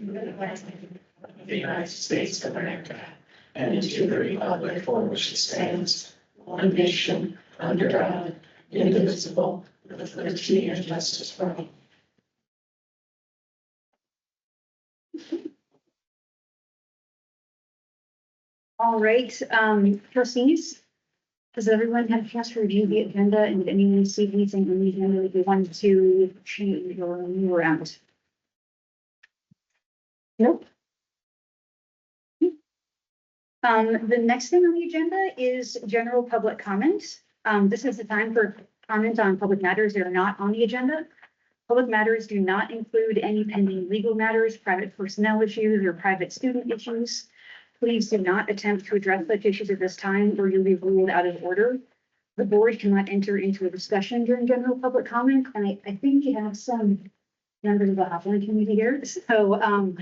of the United States of America, and to the republic for which it stands, one nation, under God, indivisible, with liberty and justice for all. All right, trustees, does everyone have a chance to review the agenda, and did anyone see anything on the agenda that they wanted to change or move around? Nope. The next thing on the agenda is general public comment. This is the time for comment on public matters that are not on the agenda. Public matters do not include any pending legal matters, private personnel issues, or private student issues. Please do not attempt to address such issues at this time, or you'll be ruled out of order. The board cannot enter into a discussion during general public comment, and I think you have some members of the Hawthorne community here. So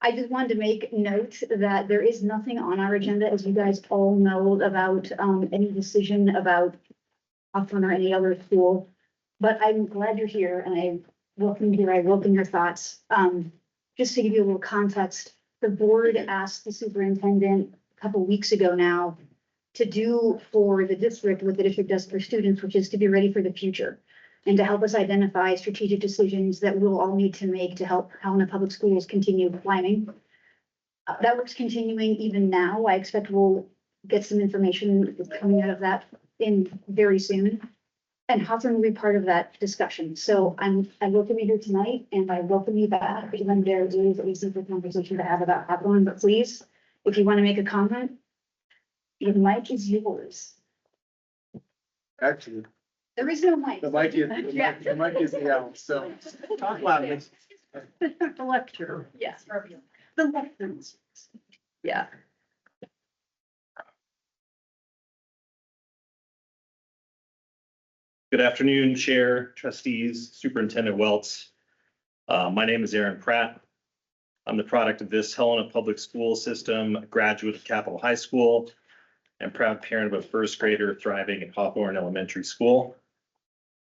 I just wanted to make note that there is nothing on our agenda, as you guys all know, about any decision about Hawthorne or any other school. But I'm glad you're here, and I welcome you here. I welcome your thoughts. Just to give you a little context, the board asked the superintendent a couple weeks ago now to do for the district what the district does for students, which is to be ready for the future and to help us identify strategic decisions that we'll all need to make to help Helena Public Schools continue climbing. That work's continuing even now. I expect we'll get some information coming out of that in very soon. And Hawthorne will be part of that discussion. So I welcome you here tonight, and I welcome you back, even there is a secret conversation to have about Hawthorne. But please, if you want to make a comment, the mic is yours. Actually, There is no mic. the mic is out, so talk loudly. The lecture, yes, the lectures. Yeah. Good afternoon, Chair, trustees, Superintendent Welts. My name is Aaron Pratt. I'm the product of this Helena Public School System, a graduate of Capitol High School, and proud parent of a first grader thriving at Hawthorne Elementary School.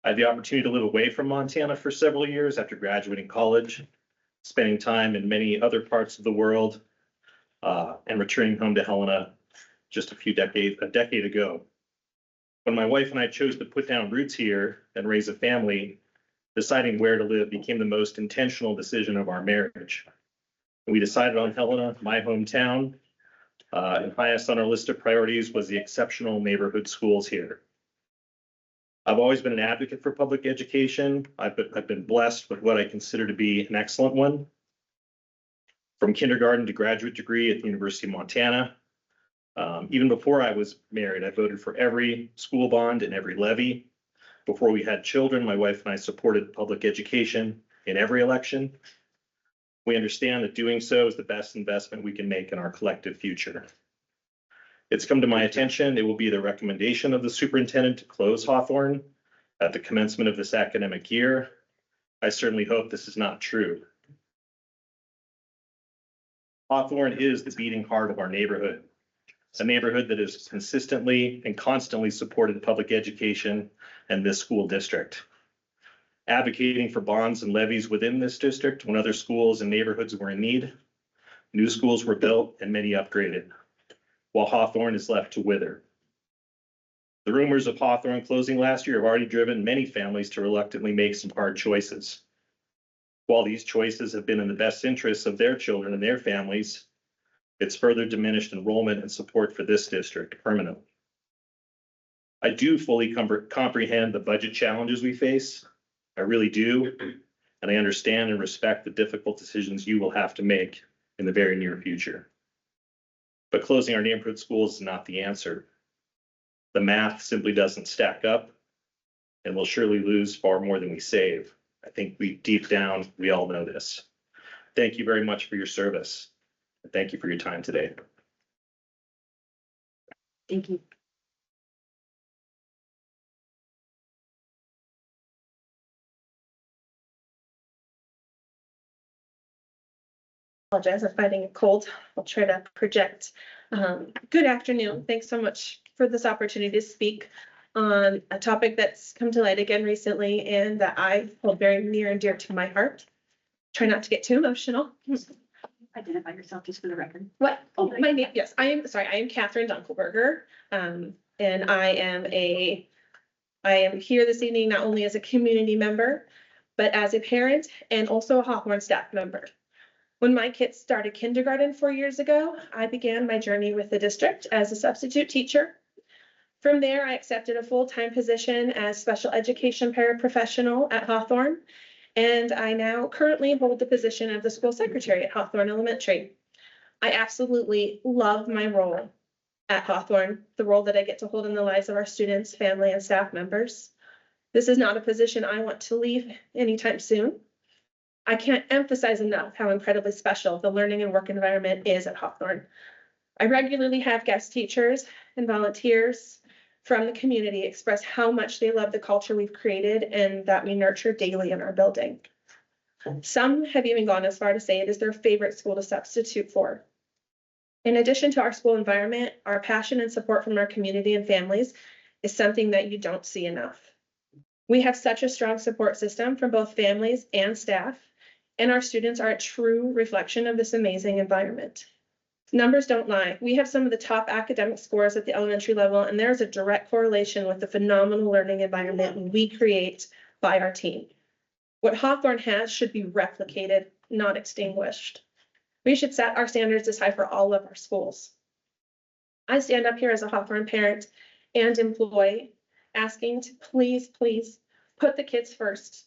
I had the opportunity to live away from Montana for several years after graduating college, spending time in many other parts of the world, and returning home to Helena just a decade ago. When my wife and I chose to put down roots here and raise a family, deciding where to live became the most intentional decision of our marriage. We decided on Helena, my hometown, and highest on our list of priorities was the exceptional neighborhood schools here. I've always been an advocate for public education. I've been blessed with what I consider to be an excellent one. From kindergarten to graduate degree at the University of Montana. Even before I was married, I voted for every school bond and every levy. Before we had children, my wife and I supported public education in every election. We understand that doing so is the best investment we can make in our collective future. It's come to my attention, it will be the recommendation of the superintendent to close Hawthorne at the commencement of this academic year. I certainly hope this is not true. Hawthorne is the beating heart of our neighborhood. A neighborhood that has consistently and constantly supported public education and this school district. Advocating for bonds and levies within this district when other schools and neighborhoods were in need. New schools were built and many upgraded, while Hawthorne is left to wither. The rumors of Hawthorne closing last year have already driven many families to reluctantly make some hard choices. While these choices have been in the best interests of their children and their families, it's further diminished enrollment and support for this district permanently. I do fully comprehend the budget challenges we face. I really do. And I understand and respect the difficult decisions you will have to make in the very near future. But closing our neighborhood schools is not the answer. The math simply doesn't stack up, and we'll surely lose far more than we save. I think deep down, we all know this. Thank you very much for your service. Thank you for your time today. Thank you. Apologize, I'm fighting a cold. I'll try to project. Good afternoon. Thanks so much for this opportunity to speak on a topic that's come to light again recently and that I hold very near and dear to my heart. Try not to get too emotional. Identify yourself just for the record. What? Oh, my name, yes, I am Catherine Dunkelberger. And I am here this evening not only as a community member, but as a parent and also a Hawthorne staff member. When my kids started kindergarten 4 years ago, I began my journey with the district as a substitute teacher. From there, I accepted a full-time position as special education paraprofessional at Hawthorne, and I now currently hold the position of the school secretary at Hawthorne Elementary. I absolutely love my role at Hawthorne, the role that I get to hold in the lives of our students, family, and staff members. This is not a position I want to leave anytime soon. I can't emphasize enough how incredibly special the learning and work environment is at Hawthorne. I regularly have guest teachers and volunteers from the community express how much they love the culture we've created and that we nurture daily in our building. Some have even gone as far to say it is their favorite school to substitute for. In addition to our school environment, our passion and support from our community and families is something that you don't see enough. We have such a strong support system from both families and staff, and our students are a true reflection of this amazing environment. Numbers don't lie. We have some of the top academic scores at the elementary level, and there's a direct correlation with the phenomenal learning environment we create by our team. What Hawthorne has should be replicated, not extinguished. We should set our standards as high for all of our schools. I stand up here as a Hawthorne parent and employee, asking to please, please put the kids first.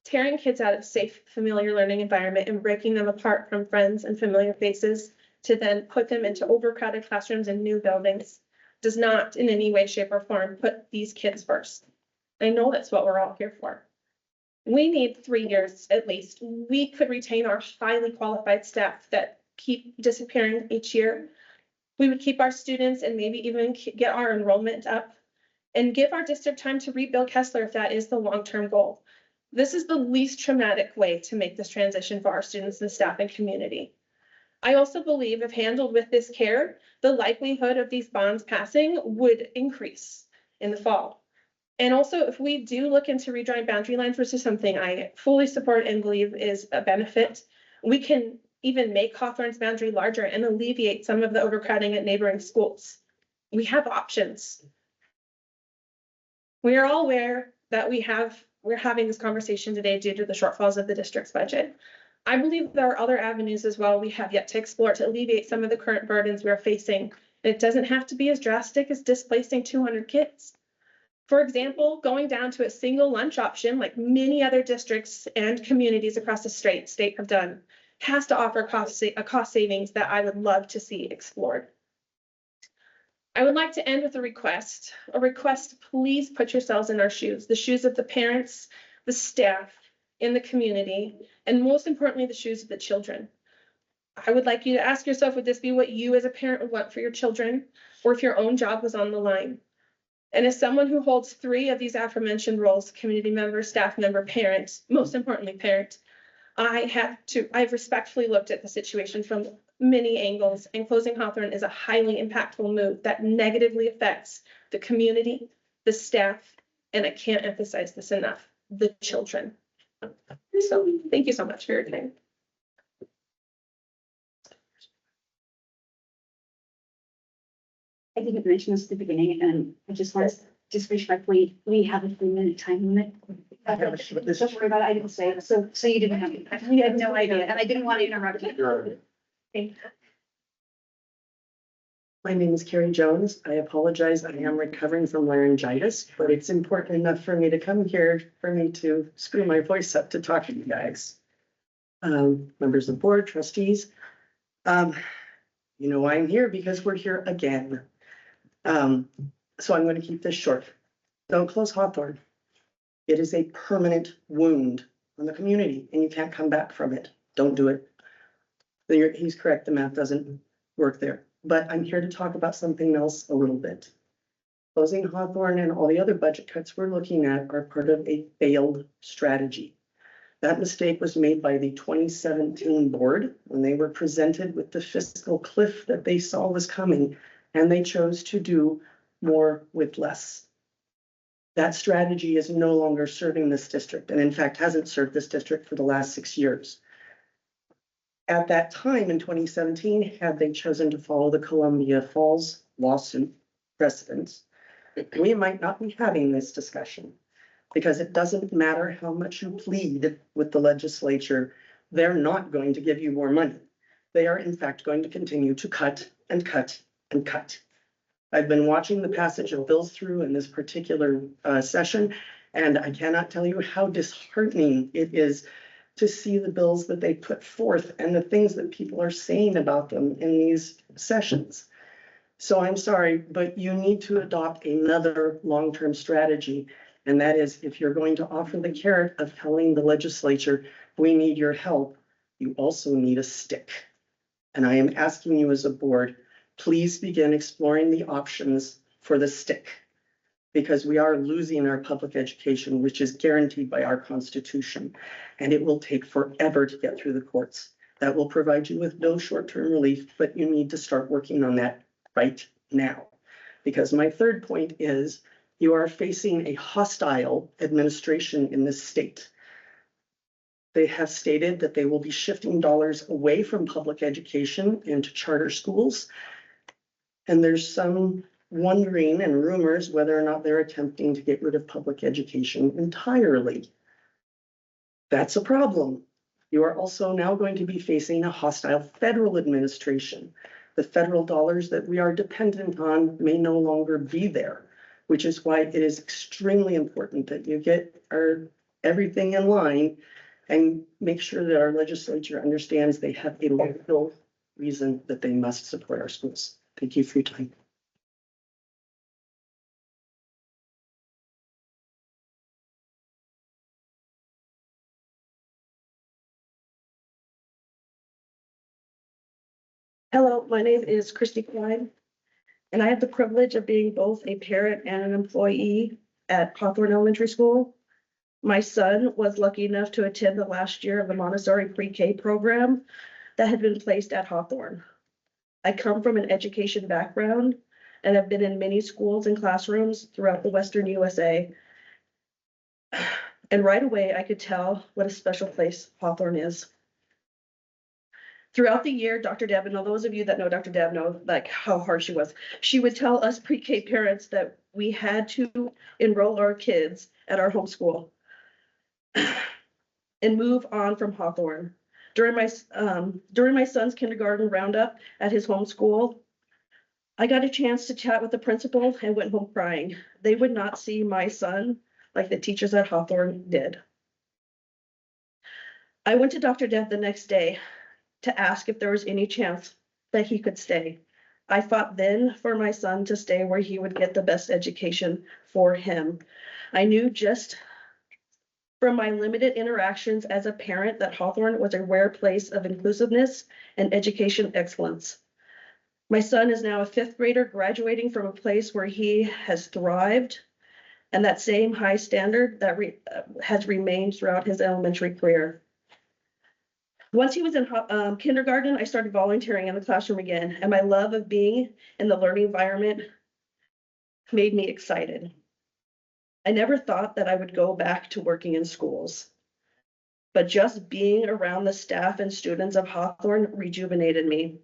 Tearing kids out of safe, familiar learning environment and breaking them apart from friends and familiar faces to then put them into overcrowded classrooms and new buildings does not in any way, shape, or form put these kids first. I know that's what we're all here for. We need 3 years at least. We could retain our highly qualified staff that keep disappearing each year. We would keep our students and maybe even get our enrollment up and give our district time to rebuild Kessler if that is the long-term goal. This is the least traumatic way to make this transition for our students and staff and community. I also believe if handled with this care, the likelihood of these bonds passing would increase in the fall. And also, if we do look into redrawing boundary lines, which is something I fully support and believe is a benefit, we can even make Hawthorne's boundary larger and alleviate some of the overcrowding at neighboring schools. We have options. We are all aware that we're having this conversation today due to the shortfalls of the district's budget. I believe there are other avenues as well we have yet to explore to alleviate some of the current burdens we are facing. It doesn't have to be as drastic as displacing 200 kids. For example, going down to a single lunch option like many other districts and communities across the state have done has to offer a cost savings that I would love to see explored. I would like to end with a request. Please put yourselves in our shoes, the shoes of the parents, the staff, in the community, and most importantly, the shoes of the children. I would like you to ask yourself, would this be what you as a parent would want for your children, or if your own job was on the line? And as someone who holds 3 of these aforementioned roles, community member, staff member, parent, most importantly, parent, I've respectfully looked at the situation from many angles, and closing Hawthorne is a highly impactful move that negatively affects the community, the staff, and I can't emphasize this enough, the children. So thank you so much for your time. I think I mentioned this at the beginning, and I just want to just respectfully, we have a 3-minute time limit. Don't worry about it. I didn't say it. So you didn't have, we had no idea, and I didn't want to interrupt you. Thank you. My name is Carrie Jones. I apologize. I am recovering from laryngitis, but it's important enough for me to come here for me to screw my voice up to talk to you guys. Members of the board, trustees. You know why I'm here, because we're here again. So I'm going to keep this short. Don't close Hawthorne. It is a permanent wound on the community and you can't come back from it. Don't do it. He's correct. The math doesn't work there. But I'm here to talk about something else a little bit. Closing Hawthorne and all the other budget cuts we're looking at are part of a failed strategy. That mistake was made by the 2017 board when they were presented with the fiscal cliff that they saw was coming, and they chose to do more with less. That strategy is no longer serving this district, and in fact hasn't served this district for the last 6 years. At that time in 2017, had they chosen to follow the Columbia Falls lawsuit precedents, we might not be having this discussion. Because it doesn't matter how much you plead with the legislature, they're not going to give you more money. They are in fact going to continue to cut and cut and cut. I've been watching the passage of bills through in this particular session, and I cannot tell you how disheartening it is to see the bills that they put forth and the things that people are saying about them in these sessions. So I'm sorry, but you need to adopt another long-term strategy. And that is, if you're going to offer the carrot of telling the legislature, we need your help, you also need a stick. And I am asking you as a board, please begin exploring the options for the stick. Because we are losing our public education, which is guaranteed by our Constitution. And it will take forever to get through the courts. That will provide you with no short-term relief, but you need to start working on that right now. Because my third point is, you are facing a hostile administration in this state. They have stated that they will be shifting dollars away from public education into charter schools. And there's some wondering and rumors whether or not they're attempting to get rid of public education entirely. That's a problem. You are also now going to be facing a hostile federal administration. The federal dollars that we are dependent on may no longer be there, which is why it is extremely important that you get everything in line and make sure that our legislature understands they have a legal reason that they must support our schools. Thank you for your time. Hello, my name is Christy Klein, and I have the privilege of being both a parent and an employee at Hawthorne Elementary School. My son was lucky enough to attend the last year of the Montessori pre-K program that had been placed at Hawthorne. I come from an education background and have been in many schools and classrooms throughout the Western USA. And right away, I could tell what a special place Hawthorne is. Throughout the year, Dr. Deb, and all those of you that know Dr. Deb know like how hard she was. She would tell us pre-K parents that we had to enroll our kids at our homeschool and move on from Hawthorne. During my son's kindergarten roundup at his homeschool, I got a chance to chat with the principal and went home crying. They would not see my son like the teachers at Hawthorne did. I went to Dr. Deb the next day to ask if there was any chance that he could stay. I fought then for my son to stay where he would get the best education for him. I knew just from my limited interactions as a parent that Hawthorne was a rare place of inclusiveness and education excellence. My son is now a fifth grader graduating from a place where he has thrived, and that same high standard that has remained throughout his elementary career. Once he was in kindergarten, I started volunteering in the classroom again, and my love of being in the learning environment made me excited. I never thought that I would go back to working in schools, but just being around the staff and students of Hawthorne rejuvenated me.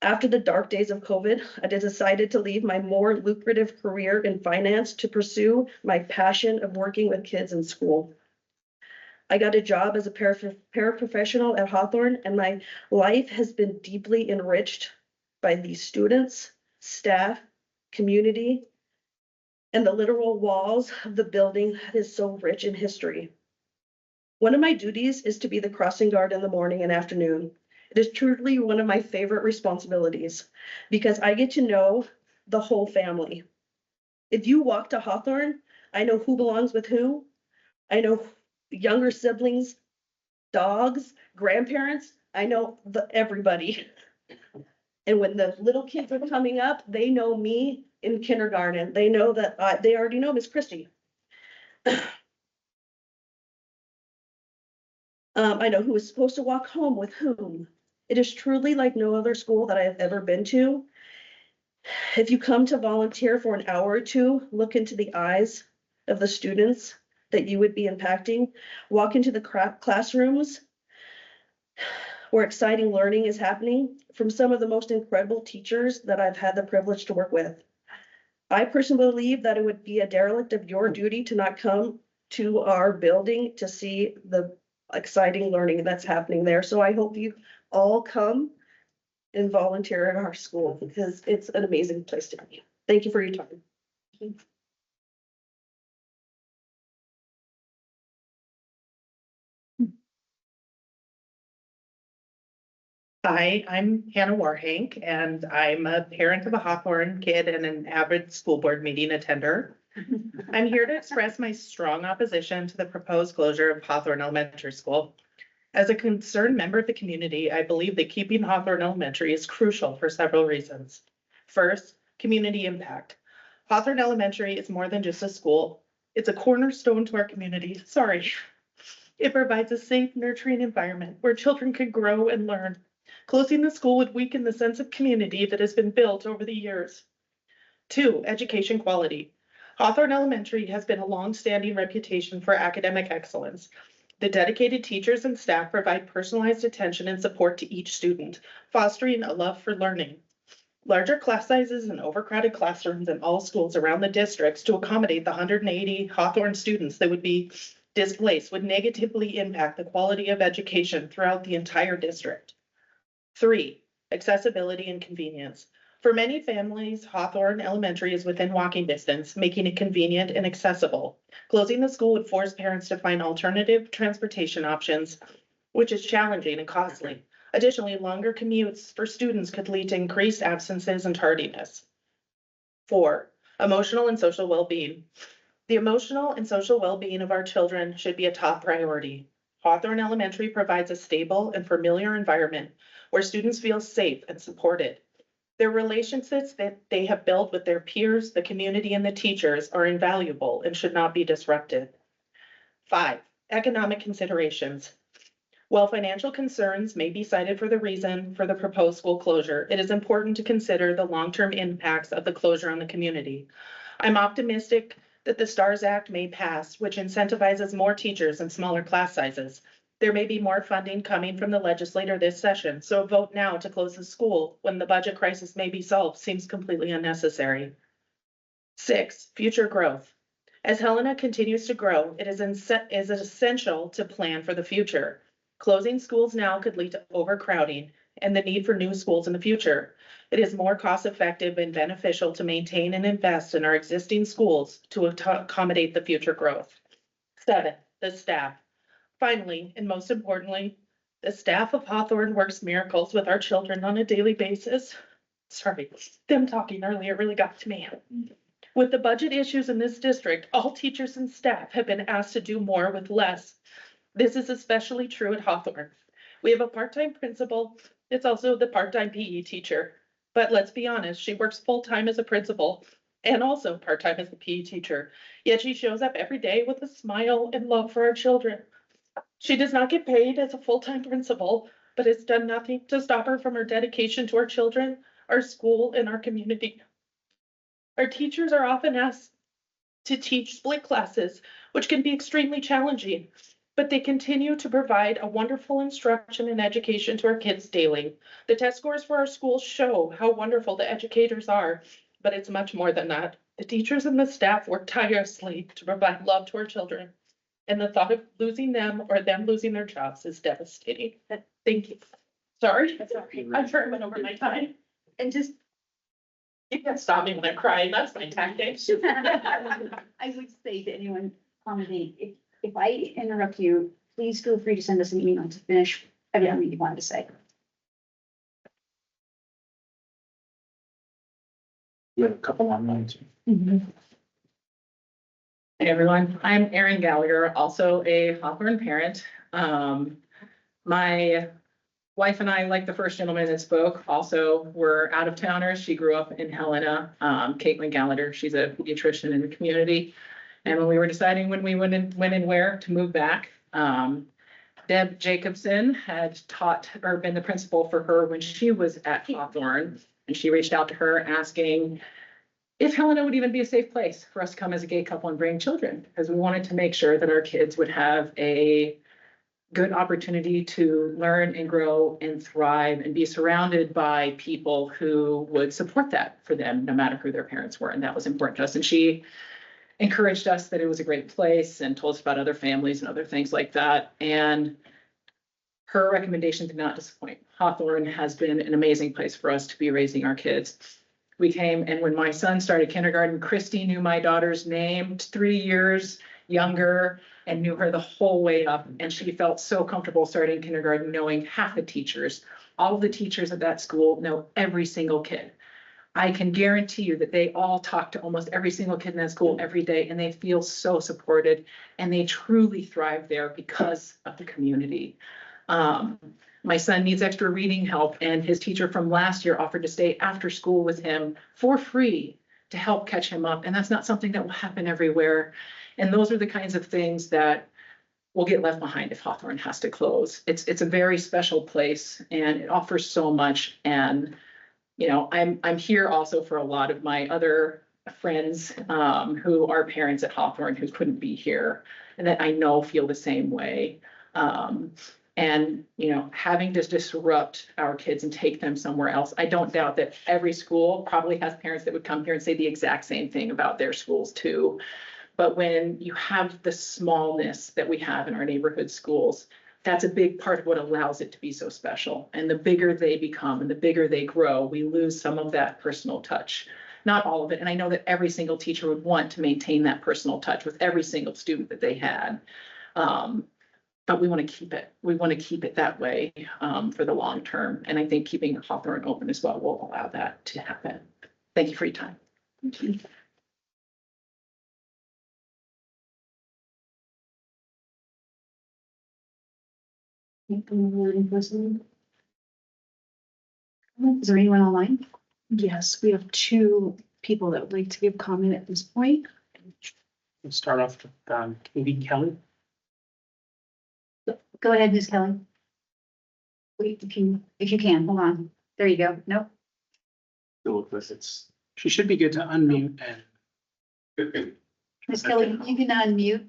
After the dark days of COVID, I decided to leave my more lucrative career in finance to pursue my passion of working with kids in school. I got a job as a paraprofessional at Hawthorne, and my life has been deeply enriched by these students, staff, community, and the literal walls of the building that is so rich in history. One of my duties is to be the crossing guard in the morning and afternoon. It is truly one of my favorite responsibilities because I get to know the whole family. If you walk to Hawthorne, I know who belongs with who. I know younger siblings, dogs, grandparents. I know everybody. And when the little kids are coming up, they know me in kindergarten. They know that they already know Miss Christie. I know who is supposed to walk home with whom. It is truly like no other school that I have ever been to. If you come to volunteer for an hour or two, look into the eyes of the students that you would be impacting, walk into the classrooms, where exciting learning is happening from some of the most incredible teachers that I've had the privilege to work with. I personally believe that it would be a derelict of your duty to not come to our building to see the exciting learning that's happening there. So I hope you all come and volunteer at our school because it's an amazing place to be. Thank you for your time. Hi, I'm Hannah Warhank, and I'm a parent of a Hawthorne kid and an avid school board meeting attender. I'm here to express my strong opposition to the proposed closure of Hawthorne Elementary School. As a concerned member of the community, I believe that keeping Hawthorne Elementary is crucial for several reasons. First, community impact. Hawthorne Elementary is more than just a school. It's a cornerstone to our community. Sorry. It provides a safe, nurturing environment where children can grow and learn. Closing the school would weaken the sense of community that has been built over the years. 2, education quality. Hawthorne Elementary has been a long-standing reputation for academic excellence. The dedicated teachers and staff provide personalized attention and support to each student, fostering a love for learning. Larger class sizes and overcrowded classrooms in all schools around the districts to accommodate the 180 Hawthorne students that would be displaced would negatively impact the quality of education throughout the entire district. 3, accessibility and convenience. For many families, Hawthorne Elementary is within walking distance, making it convenient and accessible. Closing the school would force parents to find alternative transportation options, which is challenging and costly. Additionally, longer commutes for students could lead to increased absences and tardiness. 4, emotional and social well-being. The emotional and social well-being of our children should be a top priority. Hawthorne Elementary provides a stable and familiar environment where students feel safe and supported. Their relationships that they have built with their peers, the community, and the teachers are invaluable and should not be disrupted. 5, economic considerations. While financial concerns may be cited for the reason for the proposed school closure, it is important to consider the long-term impacts of the closure on the community. I'm optimistic that the STARS Act may pass, which incentivizes more teachers and smaller class sizes. There may be more funding coming from the legislature this session, so a vote now to close the school when the budget crisis may be solved seems completely unnecessary. 6, future growth. As Helena continues to grow, it is essential to plan for the future. Closing schools now could lead to overcrowding and the need for new schools in the future. It is more cost-effective and beneficial to maintain and invest in our existing schools to accommodate the future growth. 7, the staff. Finally, and most importantly, the staff of Hawthorne works miracles with our children on a daily basis. Sorry, them talking earlier really got to me. With the budget issues in this district, all teachers and staff have been asked to do more with less. This is especially true at Hawthorne. We have a part-time principal. It's also the part-time PE teacher. But let's be honest, she works full-time as a principal and also part-time as a PE teacher. Yet she shows up every day with a smile and love for our children. She does not get paid as a full-time principal, but has done nothing to stop her from her dedication to our children, our school, and our community. Our teachers are often asked to teach split classes, which can be extremely challenging, but they continue to provide a wonderful instruction and education to our kids daily. The test scores for our schools show how wonderful the educators are, but it's much more than that. The teachers and the staff work tirelessly to provide love to our children, and the thought of losing them or them losing their jobs is devastating. Thank you. Sorry, I'm sure I went over my time. And just, You can't stop me when I'm crying. That's my tactic. I would say to anyone commenting, if I interrupt you, please feel free to send us an email to finish everything you wanted to say. We have a couple online too. Hey, everyone. I'm Erin Gallagher, also a Hawthorne parent. My wife and I, like the first gentleman that spoke, also were out of towners. She grew up in Helena, Caitlin Gallagher. She's a pediatrician in the community. And when we were deciding when we went and where to move back, Deb Jacobson had taught or been the principal for her when she was at Hawthorne. And she reached out to her asking if Helena would even be a safe place for us to come as a gay couple and bring children, because we wanted to make sure that our kids would have a good opportunity to learn and grow and thrive and be surrounded by people who would support that for them, no matter who their parents were. And that was important to us. And she encouraged us that it was a great place and told us about other families and other things like that. And her recommendation did not disappoint. Hawthorne has been an amazing place for us to be raising our kids. We came, and when my son started kindergarten, Christy knew my daughter's name, 3 years younger, and knew her the whole way up. And she felt so comfortable starting kindergarten, knowing half the teachers. All of the teachers at that school know every single kid. I can guarantee you that they all talk to almost every single kid in that school every day, and they feel so supported, and they truly thrive there because of the community. My son needs extra reading help, and his teacher from last year offered to stay after school with him for free to help catch him up. And that's not something that will happen everywhere. And those are the kinds of things that will get left behind if Hawthorne has to close. It's a very special place, and it offers so much. And you know, I'm here also for a lot of my other friends who are parents at Hawthorne who couldn't be here, and that I know feel the same way. And, you know, having to disrupt our kids and take them somewhere else. I don't doubt that every school probably has parents that would come here and say the exact same thing about their schools too. But when you have the smallness that we have in our neighborhood schools, that's a big part of what allows it to be so special. And the bigger they become and the bigger they grow, we lose some of that personal touch. Not all of it. And I know that every single teacher would want to maintain that personal touch with every single student that they had. But we want to keep it. We want to keep it that way for the long term. And I think keeping Hawthorne open as well will allow that to happen. Thank you for your time. Thank you. Is there anyone online? Yes, we have 2 people that would like to give comment at this point. We'll start off with Katie Kelly. Go ahead, Ms. Kelly. Wait, if you can, hold on. There you go. Nope. She should be good to unmute and. Ms. Kelly, you can unmute.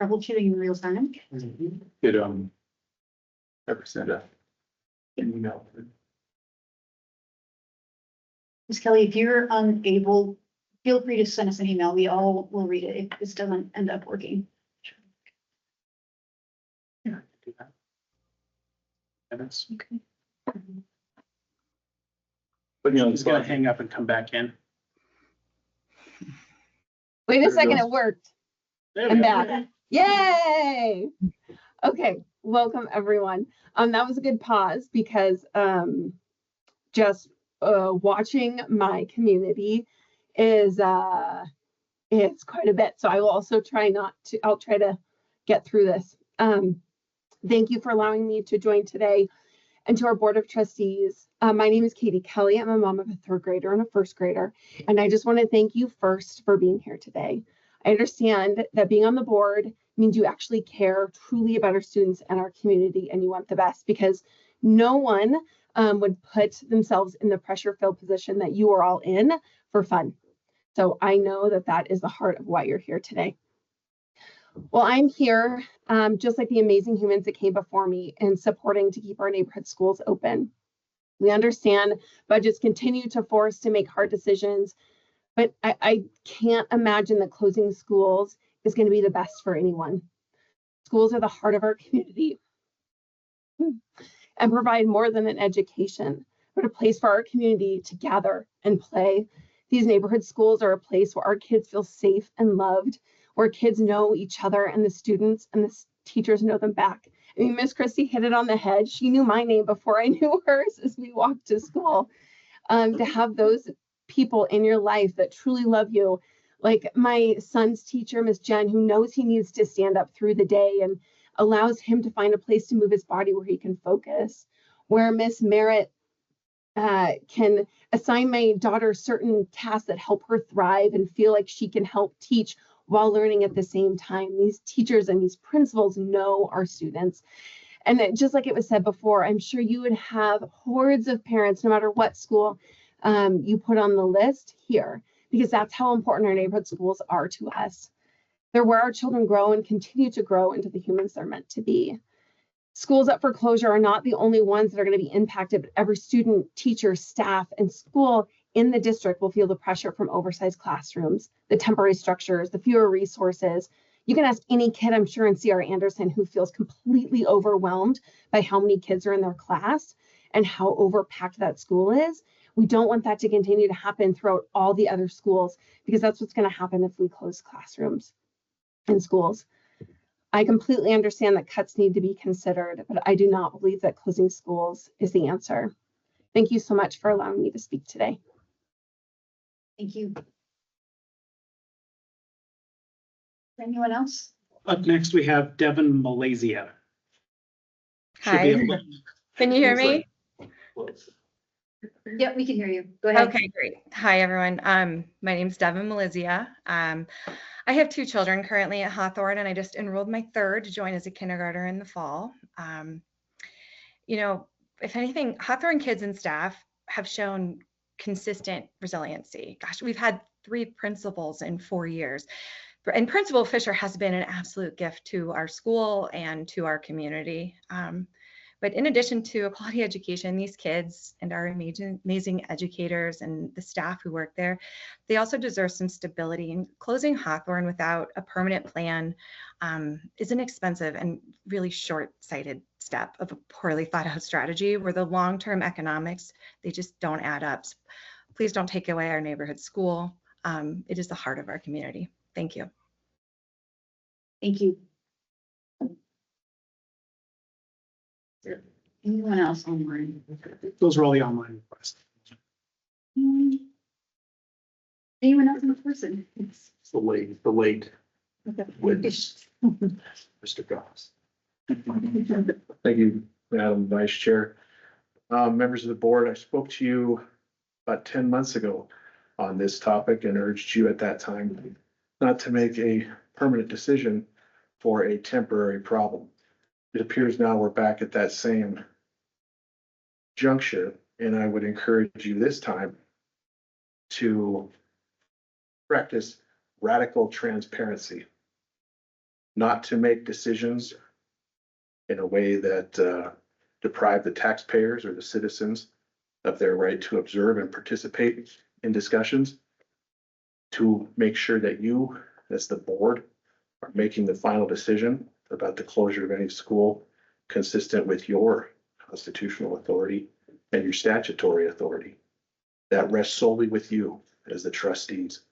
Troubleshooting in real time. Good, representative. Email. Ms. Kelly, if you're unable, feel free to send us an email. We all will read it if this doesn't end up working. Yeah, do that. And it's, Okay. But you know, he's gonna hang up and come back in. Wait a There it second, goes. it worked. There we I'm go. back. Yay! Okay, welcome everyone. That was a good pause because just watching my community is it's quite a bit. So I will also I'll try to get through this. Thank you for allowing me to join today. And to our Board of Trustees, my name is Katie Kelly. I'm a mom of a 3rd grader and a 1st grader. And I just want to thank you first for being here today. I understand that being on the board means you actually care truly about our students and our community, and you want the best, because no one would put themselves in the pressure-filled position that you are all in for fun. So I know that that is the heart of why you're here today. Well, I'm here just like the amazing humans that came before me in supporting to keep our neighborhood schools open. We understand budgets continue to force to make hard decisions, but I can't imagine that closing schools is going to be the best for anyone. Schools are the heart of our community and provide more than an education, but a place for our community to gather and play. These neighborhood schools are a place where our kids feel safe and loved, where kids know each other and the students and the teachers know them back. I mean, Miss Christie hit it on the head. She knew my name before I knew hers as we walked to school. To have those people in your life that truly love you, like my son's teacher, Miss Jen, who knows he needs to stand up through the day and allows him to find a place to move his body where he can focus, where Miss Merritt can assign my daughter certain tasks that help her thrive and feel like she can help teach while learning at the same time. These teachers and these principals know our students. And just like it was said before, I'm sure you would have hordes of parents, no matter what school you put on the list here, because that's how important our neighborhood schools are to us. They're where our children grow and continue to grow into the humans they're meant to be. Schools up for closure are not the only ones that are going to be impacted, but every student, teacher, staff, and school in the district will feel the pressure from oversized classrooms, the temporary structures, the fewer resources. You can ask any kid, I'm sure, in C.R. Anderson who feels completely overwhelmed by how many kids are in their class and how overpacked that school is. We don't want that to continue to happen throughout all the other schools, because that's what's going to happen if we close classrooms in schools. I completely understand that cuts need to be considered, but I do not believe that closing schools is the answer. Thank you so much for allowing me to speak today. Thank you. Anyone else? Up next, we have Devin Malaysia. Should Hi, be able- can you hear me? Yep, we can hear you. Go ahead. Okay, great. Hi, everyone. My name's Devin Malizia. I have 2 children currently at Hawthorne, and I just enrolled my 3rd to join as a kindergartner in the fall. You know, if anything, Hawthorne kids and staff have shown consistent resiliency. Gosh, we've had 3 principals in 4 years. And Principal Fisher has been an absolute gift to our school and to our community. But in addition to a quality education, these kids and our amazing educators and the staff who work there, they also deserve some stability. And closing Hawthorne without a permanent plan is an expensive and really short-sighted step of a poorly thought out strategy where the long-term economics, they just don't add up. Please don't take away our neighborhood school. It is the heart of our community. Thank you. Thank you. Anyone else online? Those are all the online requests. Anyone else in person? It's the late Okay. witness, Mr. Goss. Thank you, Madam Vice Chair. Members of the board, I spoke to you about 10 months ago on this topic and urged you at that time not to make a permanent decision for a temporary problem. It appears now we're back at that same juncture, and I would encourage you this time to practice radical transparency, not to make decisions in a way that deprive the taxpayers or the citizens of their right to observe and participate in discussions, to make sure that you, as the board, are making the final decision about the closure of any school consistent with your constitutional authority and your statutory authority. That rests solely with you as the trustees.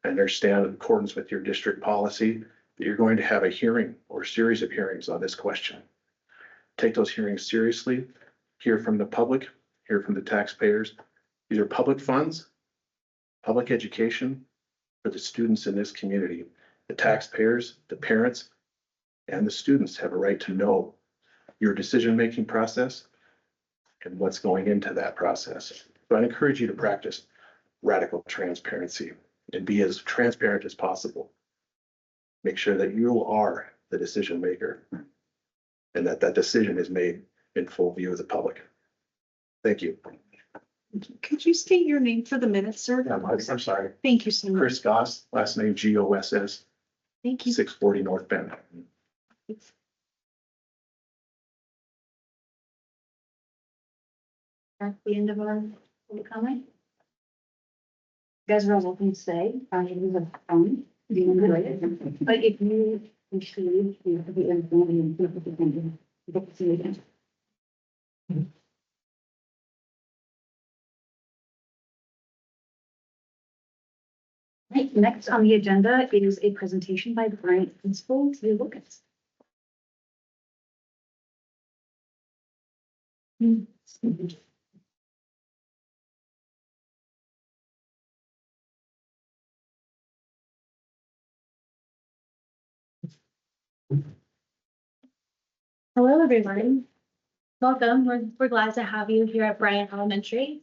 I understand in accordance with your district policy that you're going to have a hearing or a series of hearings on this question. Take those hearings seriously, hear from the public, hear from the taxpayers. These are public funds, public education for the students in this community. The taxpayers, the parents, and the students have a right to know your decision-making process and what's going into that process. So I encourage you to practice radical transparency and be as transparent as possible. Make sure that you are the decision maker and that that decision is made in full view of the public. Thank you. Could you state your name for the minutes, sir? Yeah, I'm sorry. Thank you so much. Chris Goss, last name Goss, Thank you. 640 North Bend. That's the end of our public comment. You guys are all welcome to stay. I have fun. You enjoy it. But if you wish to leave, you have to be informed and you have to be get to see you again. Right, next on the agenda is a presentation by the Bryant Principal to Lucas. Hello, everyone. Welcome. We're glad to have you here at Bryant Elementary.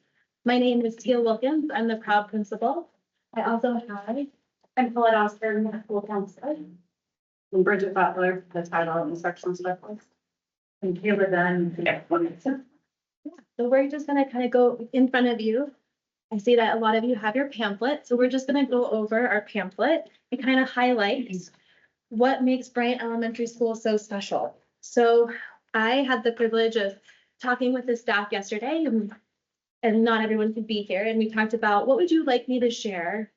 My name is Tia Wilkins. I'm the proud principal. I also have, I'm Paulette Osborne, the school counselor. And Bridget Butler, the title instructional specialist. And Taylor Dunn. So we're just gonna kind of go in front of you. I see that a lot of you have your pamphlet, so we're just gonna go over our pamphlet and kind of highlight what makes Bryant Elementary School so special. So I had the privilege of talking with the staff yesterday, and not everyone could be here, and we talked about what would you like me to share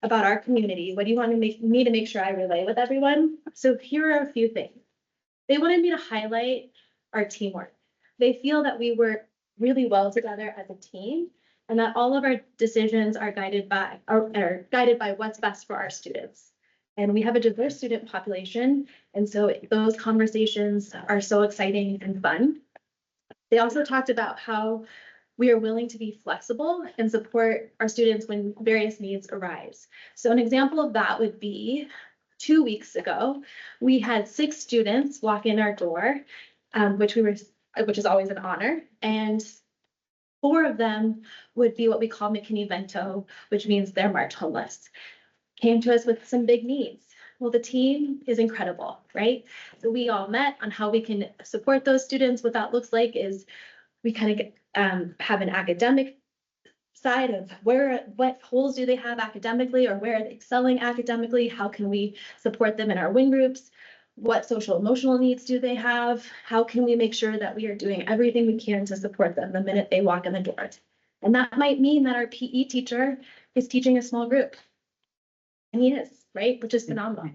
about our community? What do you want me to make sure I relay with everyone? So here are a few things. They wanted me to highlight our teamwork. They feel that we work really well together as a team and that all of our decisions are guided by what's best for our students. And we have a diverse student population, and so those conversations are so exciting and fun. They also talked about how we are willing to be flexible and support our students when various needs arise. So an example of that would be 2 weeks ago, we had 6 students walk in our door, which is always an honor, and 4 of them would be what we call McKinney-Vento, which means they're marked homeless. Came to us with some big needs. Well, the team is incredible, right? So we all met on how we can support those students. What that looks like is we kind of have an academic side of what holes do they have academically, or where are they excelling academically? How can we support them in our wing groups? What social emotional needs do they have? How can we make sure that we are doing everything we can to support them the minute they walk in the door? And that might mean that our PE teacher is teaching a small group. And he is, right? Which is phenomenal.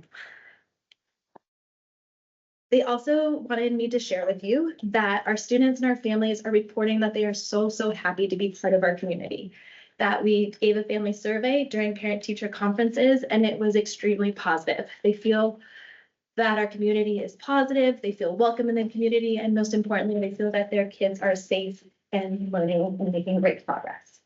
They also wanted me to share with you that our students and our families are reporting that they are so, so happy to be part of our community. That we gave a family survey during parent-teacher conferences, and it was extremely positive. They feel that our community is positive, they feel welcome in the community, and most importantly, they feel that their kids are safe and learning and making great progress.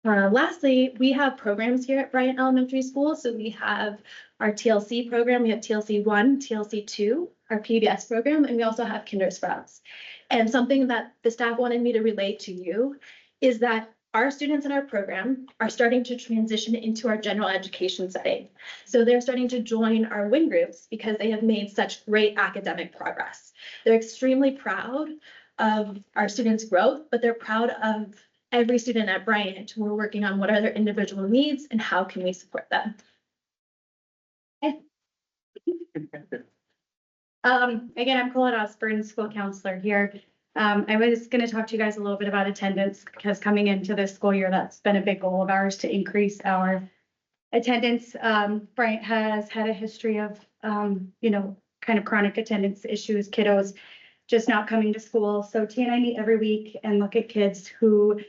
Lastly, we have programs here at Bryant Elementary School. So we have our TLC program, we have TLC 1, TLC 2, our PBS program, and we also have Kinder Sprouts. And something that the staff wanted me to relay to you is that our students in our program are starting to transition into our general education setting. So they're starting to join our wing groups because they have made such great academic progress. They're extremely proud of our students' growth, but they're proud of every student at Bryant. We're working on what are their individual needs and how can we support them. Again, I'm Colette Osborne, school counselor here. I was going to talk to you guys a little bit about attendance because coming into this school year, that's been a big goal of ours to increase our attendance. Bryant has had a history of, kind of chronic attendance issues, kiddos just not coming to school. So T and I meet every week and look at kids who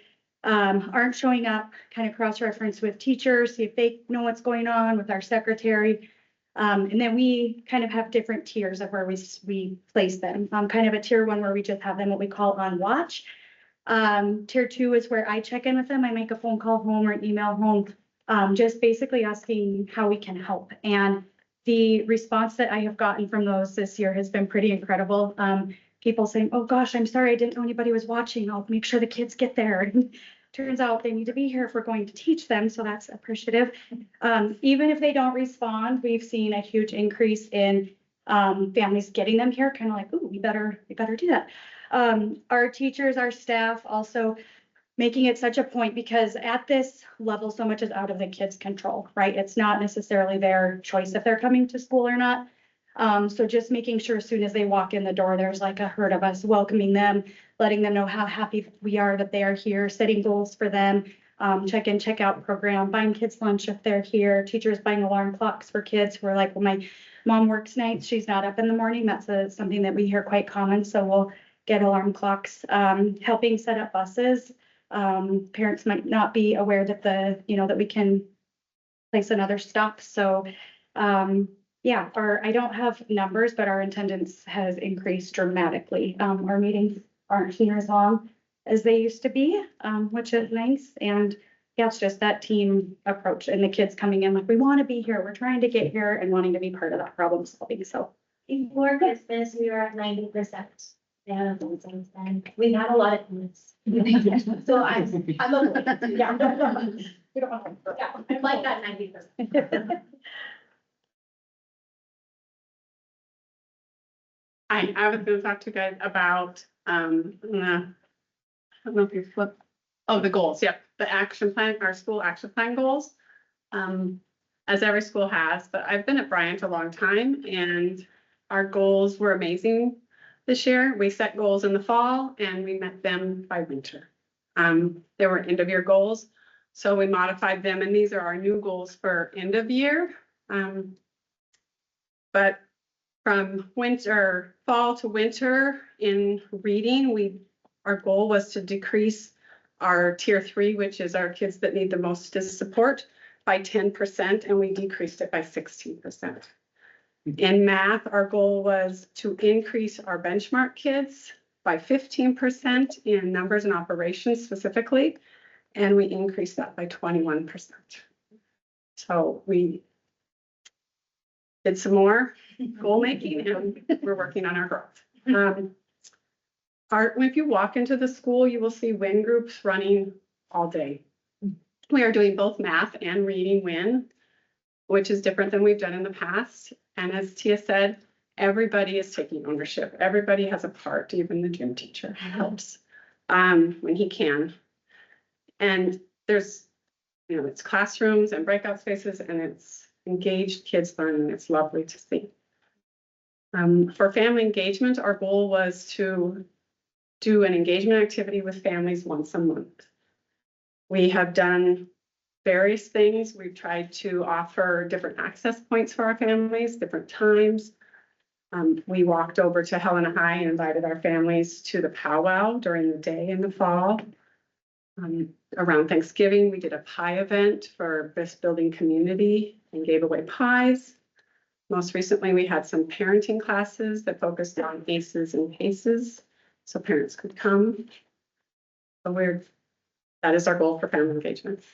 aren't showing up, kind of cross-reference with teachers, see if they know what's going on with our secretary. And then we kind of have different tiers of where we place them. Kind of a tier 1 where we just have them what we call on watch. Tier 2 is where I check in with them. I make a phone call home or an email home, just basically asking how we can help. And the response that I have gotten from those this year has been pretty incredible. People saying, oh gosh, I'm sorry, I didn't know anybody was watching. I'll make sure the kids get there. And turns out they need to be here if we're going to teach them. So that's appreciative. Even if they don't respond, we've seen a huge increase in families getting them here, kind of like, ooh, we better do that. Our teachers, our staff also making it such a point because at this level, so much is out of the kids' control, right? It's not necessarily their choice if they're coming to school or not. So just making sure as soon as they walk in the door, there's like a herd of us welcoming them, letting them know how happy we are that they are here, setting goals for them, check in, check out program, buying kids lunch if they're here, teachers buying alarm clocks for kids who are like, well, my mom works nights, she's not up in the morning. That's something that we hear quite common. So we'll get alarm clocks, helping set up buses. Parents might not be aware that that we can place another stop. So, yeah, I don't have numbers, but our attendance has increased dramatically. Our meetings aren't here as long as they used to be, which is nice. And yeah, it's just that team approach and the kids coming in like, we want to be here. We're trying to get here and wanting to be part of that problem solving. So Before Christmas, we were at 90%. Yeah, and we've had a lot of things. So I'm okay. Yeah. We don't want to, yeah, I like that 90%. I was gonna talk to you guys about, I don't know if you flip, oh, the goals, yep, the action plan, our school action plan goals. As every school has, but I've been at Bryant a long time and our goals were amazing this year. We set goals in the fall and we met them by winter. They were end of year goals, so we modified them and these are our new goals for end of year. But from fall to winter in reading, our goal was to decrease our tier 3, which is our kids that need the most support, by 10%, and we decreased it by 16%. In math, our goal was to increase our benchmark kids by 15% in numbers and operations specifically, and we increased that by 21%. So we did some more goal making and we're working on our growth. If you walk into the school, you will see WIN groups running all day. We are doing both math and reading WIN, which is different than we've done in the past. And as Tia said, everybody is taking ownership. Everybody has a part, even the gym teacher helps when he can. And there's, it's classrooms and breakout spaces and it's engaged kids learning. It's lovely to see. For family engagement, our goal was to do an engagement activity with families once a month. We have done various things. We've tried to offer different access points for our families, different times. We walked over to Helena High and invited our families to the powwow during the day in the fall. Around Thanksgiving, we did a pie event for Best Building Community and gave away pies. Most recently, we had some parenting classes that focused on ACEs and PACEs, so parents could come. So that is our goal for family engagement.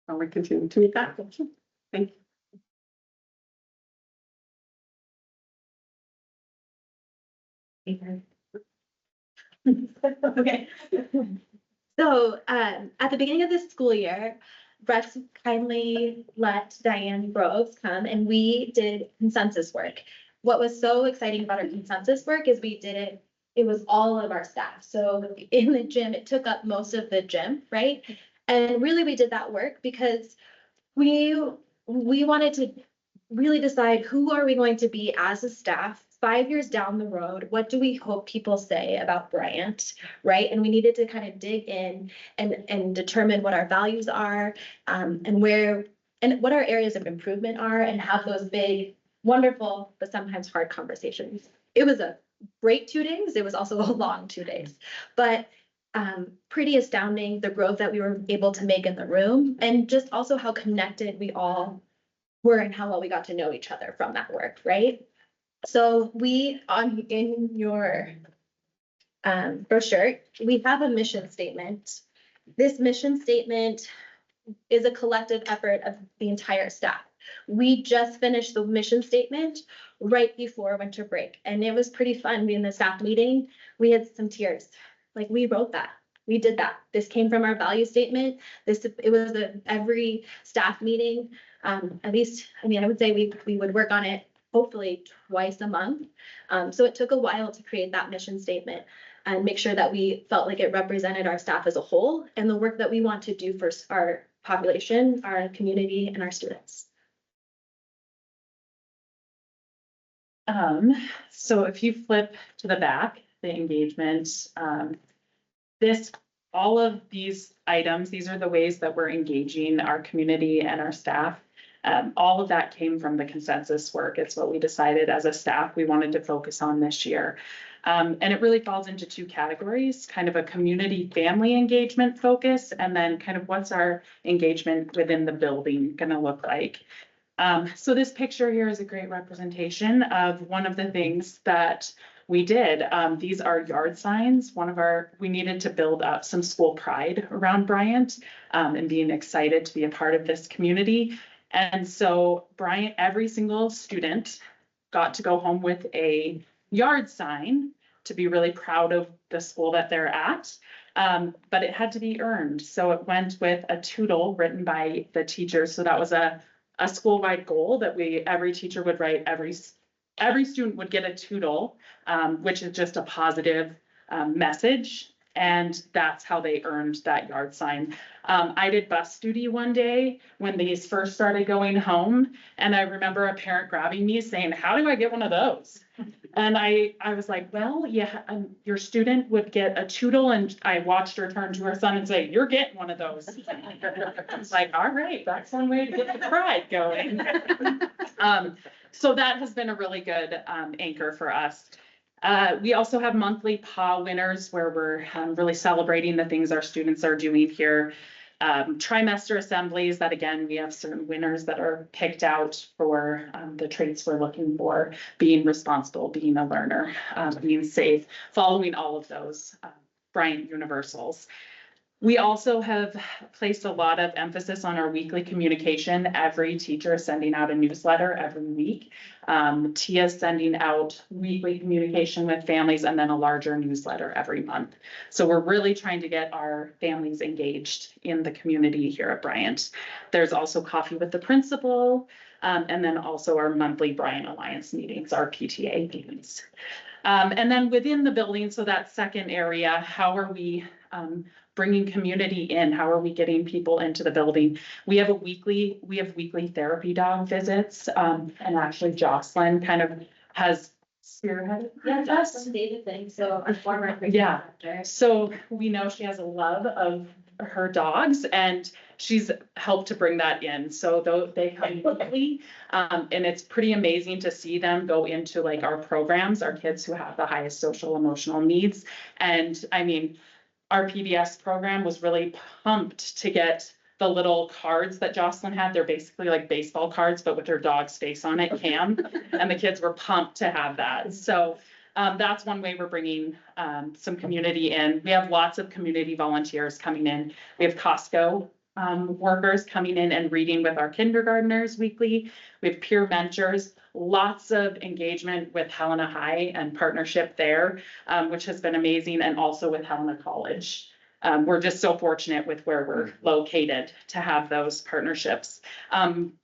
And we continue to meet that. Thank you. Okay. So at the beginning of the school year, Rex kindly let Diane Groves come and we did consensus work. What was so exciting about our consensus work is we did it, it was all of our staff. So in the gym, it took up most of the gym, right? And really we did that work because we wanted to really decide who are we going to be as a staff 5 years down the road. What do we hope people say about Bryant, right? And we needed to kind of dig in and determine what our values are, and what our areas of improvement are, and have those big, wonderful, but sometimes hard conversations. It was a great 2 days. It was also a long 2 days, but pretty astounding the growth that we were able to make in the room, and just also how connected we all were and how well we got to know each other from that work, right? So in your brochure, we have a mission statement. This mission statement is a collective effort of the entire staff. We just finished the mission statement right before winter break, and it was pretty fun. In the staff meeting, we had some tears. Like, we wrote that. We did that. This came from our value statement. It was every staff meeting. At least, I would say we would work on it hopefully twice a month. So it took a while to create that mission statement and make sure that we felt like it represented our staff as a whole and the work that we want to do for our population, our community, and our students. So if you flip to the back, the engagement, all of these items, these are the ways that we're engaging our community and our staff. All of that came from the consensus work. It's what we decided as a staff we wanted to focus on this year. And it really falls into 2 categories, kind of a community family engagement focus, and then kind of what's our engagement within the building going to look like. So this picture here is a great representation of one of the things that we did. These are yard signs. We needed to build up some school pride around Bryant, and being excited to be a part of this community. And so Bryant, every single student got to go home with a yard sign to be really proud of the school that they're at. But it had to be earned. So it went with a toodle written by the teachers. So that was a school-wide goal that every teacher would write, every student would get a toodle, which is just a positive message. And that's how they earned that yard sign. I did bus duty one day when these first started going home. And I remember a parent grabbing me saying, how do I get one of those? And I was like, well, yeah, your student would get a toodle. And I watched her turn to her son and say, you're getting one of those. I was like, all right, that's one way to get the pride going. So that has been a really good anchor for us. We also have monthly PAW winners where we're really celebrating the things our students are doing here. Trimester assemblies that, again, we have certain winners that are picked out for the traits we're looking for: being responsible, being a learner, being safe, following all of those Bryant universals. We also have placed a lot of emphasis on our weekly communication. Every teacher is sending out a newsletter every week. Tia is sending out weekly communication with families and then a larger newsletter every month. So we're really trying to get our families engaged in the community here at Bryant. There's also coffee with the principal, and then also our monthly Bryant Alliance meetings, our PTA meetings. And then within the building, so that second area, how are we bringing community in? How are we getting people into the building? We have weekly therapy dog visits, and actually Jocelyn kind of has spearheaded. Yeah, Jocelyn David thing, so our former. Yeah, so we know she has a love of her dogs and she's helped to bring that in. So they come weekly, and it's pretty amazing to see them go into like our programs, our kids who have the highest social emotional needs. And I mean, our PBS program was really pumped to get the little cards that Jocelyn had. They're basically like baseball cards, but with her dog's face on it, Cam. And the kids were pumped to have that. So that's one way we're bringing some community in. We have lots of community volunteers coming in. We have Costco workers coming in and reading with our kindergartners weekly. We have peer mentors, lots of engagement with Helena High and partnership there, which has been amazing, and also with Helena College. We're just so fortunate with where we're located to have those partnerships.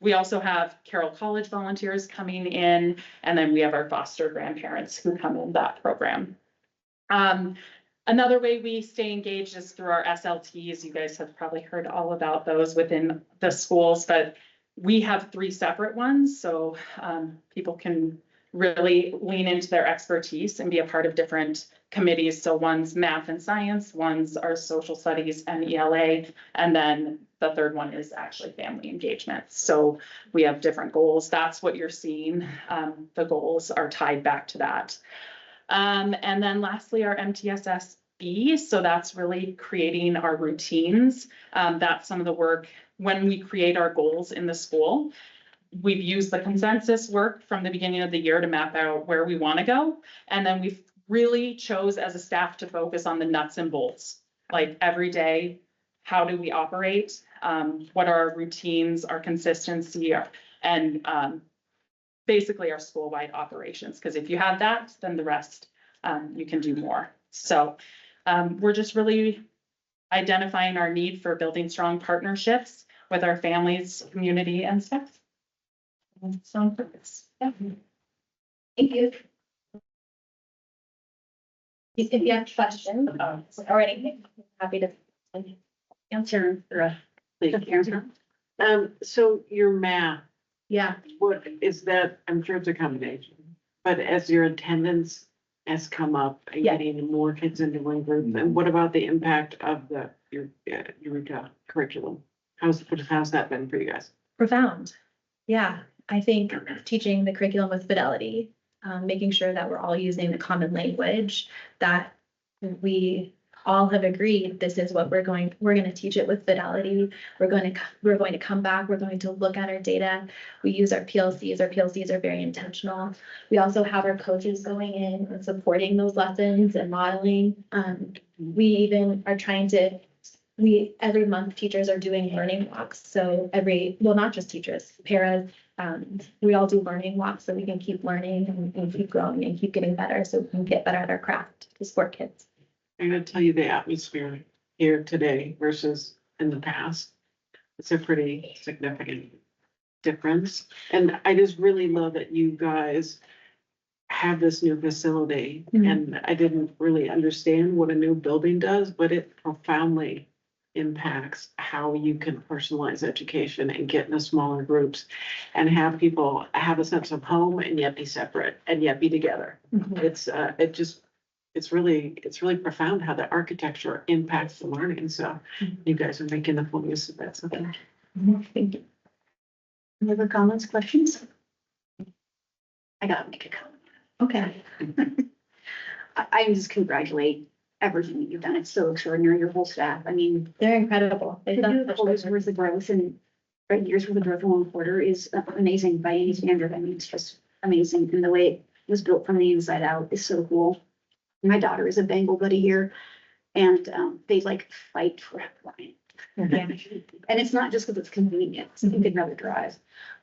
We also have Carroll College volunteers coming in, and then we have our foster grandparents who come in that program. Another way we stay engaged is through our SLTs. You guys have probably heard all about those within the schools, but we have 3 separate ones. So people can really lean into their expertise and be a part of different committees. So one's math and science, one's our social studies and ELA, and then the third one is actually family engagement. So we have different goals. That's what you're seeing. The goals are tied back to that. And then lastly, our MTSSB. So that's really creating our routines. That's some of the work when we create our goals in the school. We've used the consensus work from the beginning of the year to map out where we want to go. And then we've really chose as a staff to focus on the nuts and bolts, like every day, how do we operate? What are our routines, our consistency, and basically our school-wide operations. Because if you have that, then the rest you can do more. So we're just really identifying our need for building strong partnerships with our families, community, and staff. So on purpose. Yeah. Thank you. If you have questions or anything, happy to Answer for So your math, Yeah. what is that? I'm sure it's a combination, but as your attendance has come up and Yeah. getting more kids into one group, and what about the impact of your curriculum? How's that been for you guys? Profound. Yeah, I think teaching the curriculum with fidelity, making sure that we're all using the common language, that we all have agreed this is what we're going to teach it with fidelity. We're going to come back, we're going to look at our data. We use our PLCs are very intentional. We also have our coaches going in and supporting those lessons and modeling. We even are trying to every month, teachers are doing learning walks. So well, not just teachers, paras, we all do learning walks so we can keep learning and keep growing and keep getting better so we can get better at our craft to support kids. I'm gonna tell you the atmosphere here today versus in the past. It's a pretty significant difference. And I just really love that you guys have this new facility. And I didn't really understand what a new building does, but it profoundly impacts how you can personalize education and get into smaller groups and have people have a sense of home and yet be separate and yet be together. It's really profound how the architecture impacts the learning. So you guys are making the full use of that. So thank you. Thank you. Any other comments, questions? I gotta make a comment. Okay. I just congratulate everything that you've done. It's so extraordinary, your whole staff. I mean, They're incredible. to do the whole year's worth of growth and years worth of growth in 1 quarter is amazing by any standard. I mean, it's just amazing. And the way it was built from the inside out is so cool. My daughter is a Bengal buddy here and they like fight for Bryant. And it's not just because it's convenient, you could rather drive.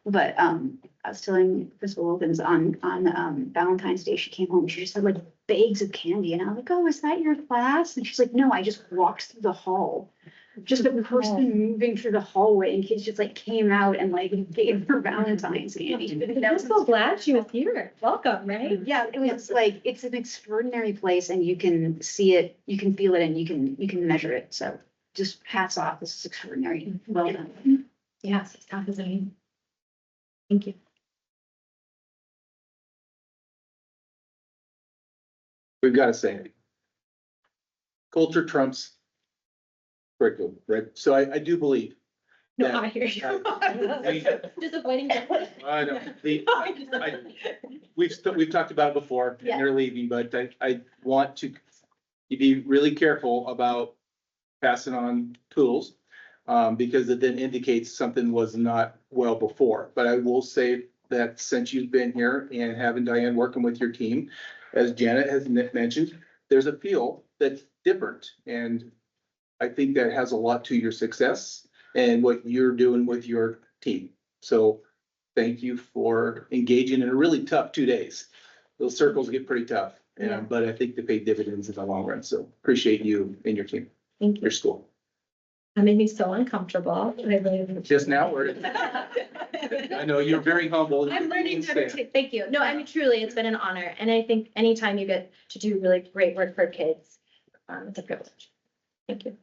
But I was telling Principal Wilkins on Valentine's Day, she came home, she just had like bags of candy. And I was like, oh, is that your class? And she's like, no, I just walked through the hall. Just a person moving through the hallway and kids just like came out and like gave her Valentine's candy. I'm so glad she was here. Welcome, right? Yeah, it was like, it's an extraordinary place and you can see it, you can feel it and you can measure it. So just hats off. This is extraordinary. Well done. Yes, staff is amazing. Thank you. We've got to say it. Culture trumps curriculum, right? So I do believe. No, that- I hear you. Disappointing. I know, we've talked about it before, and they're leaving, but I want to be really careful about passing on tools. Because it then indicates something was not well before. But I will say that since you've been here and having Diane working with your team, as Janet has mentioned, there's a feel that's different. And I think that has a lot to your success and what you're doing with your team. So thank you for engaging in a really tough 2 days. Those circles get pretty tough, but I think they pay dividends in the long run. So appreciate you and your team, Thank you. your school. That made me so uncomfortable. I really. Just now, I know you're very humble. I'm learning how to take, thank you. No, I mean, truly, it's been an honor. And I think anytime you get to do really great work for kids, it's a privilege. Thank you.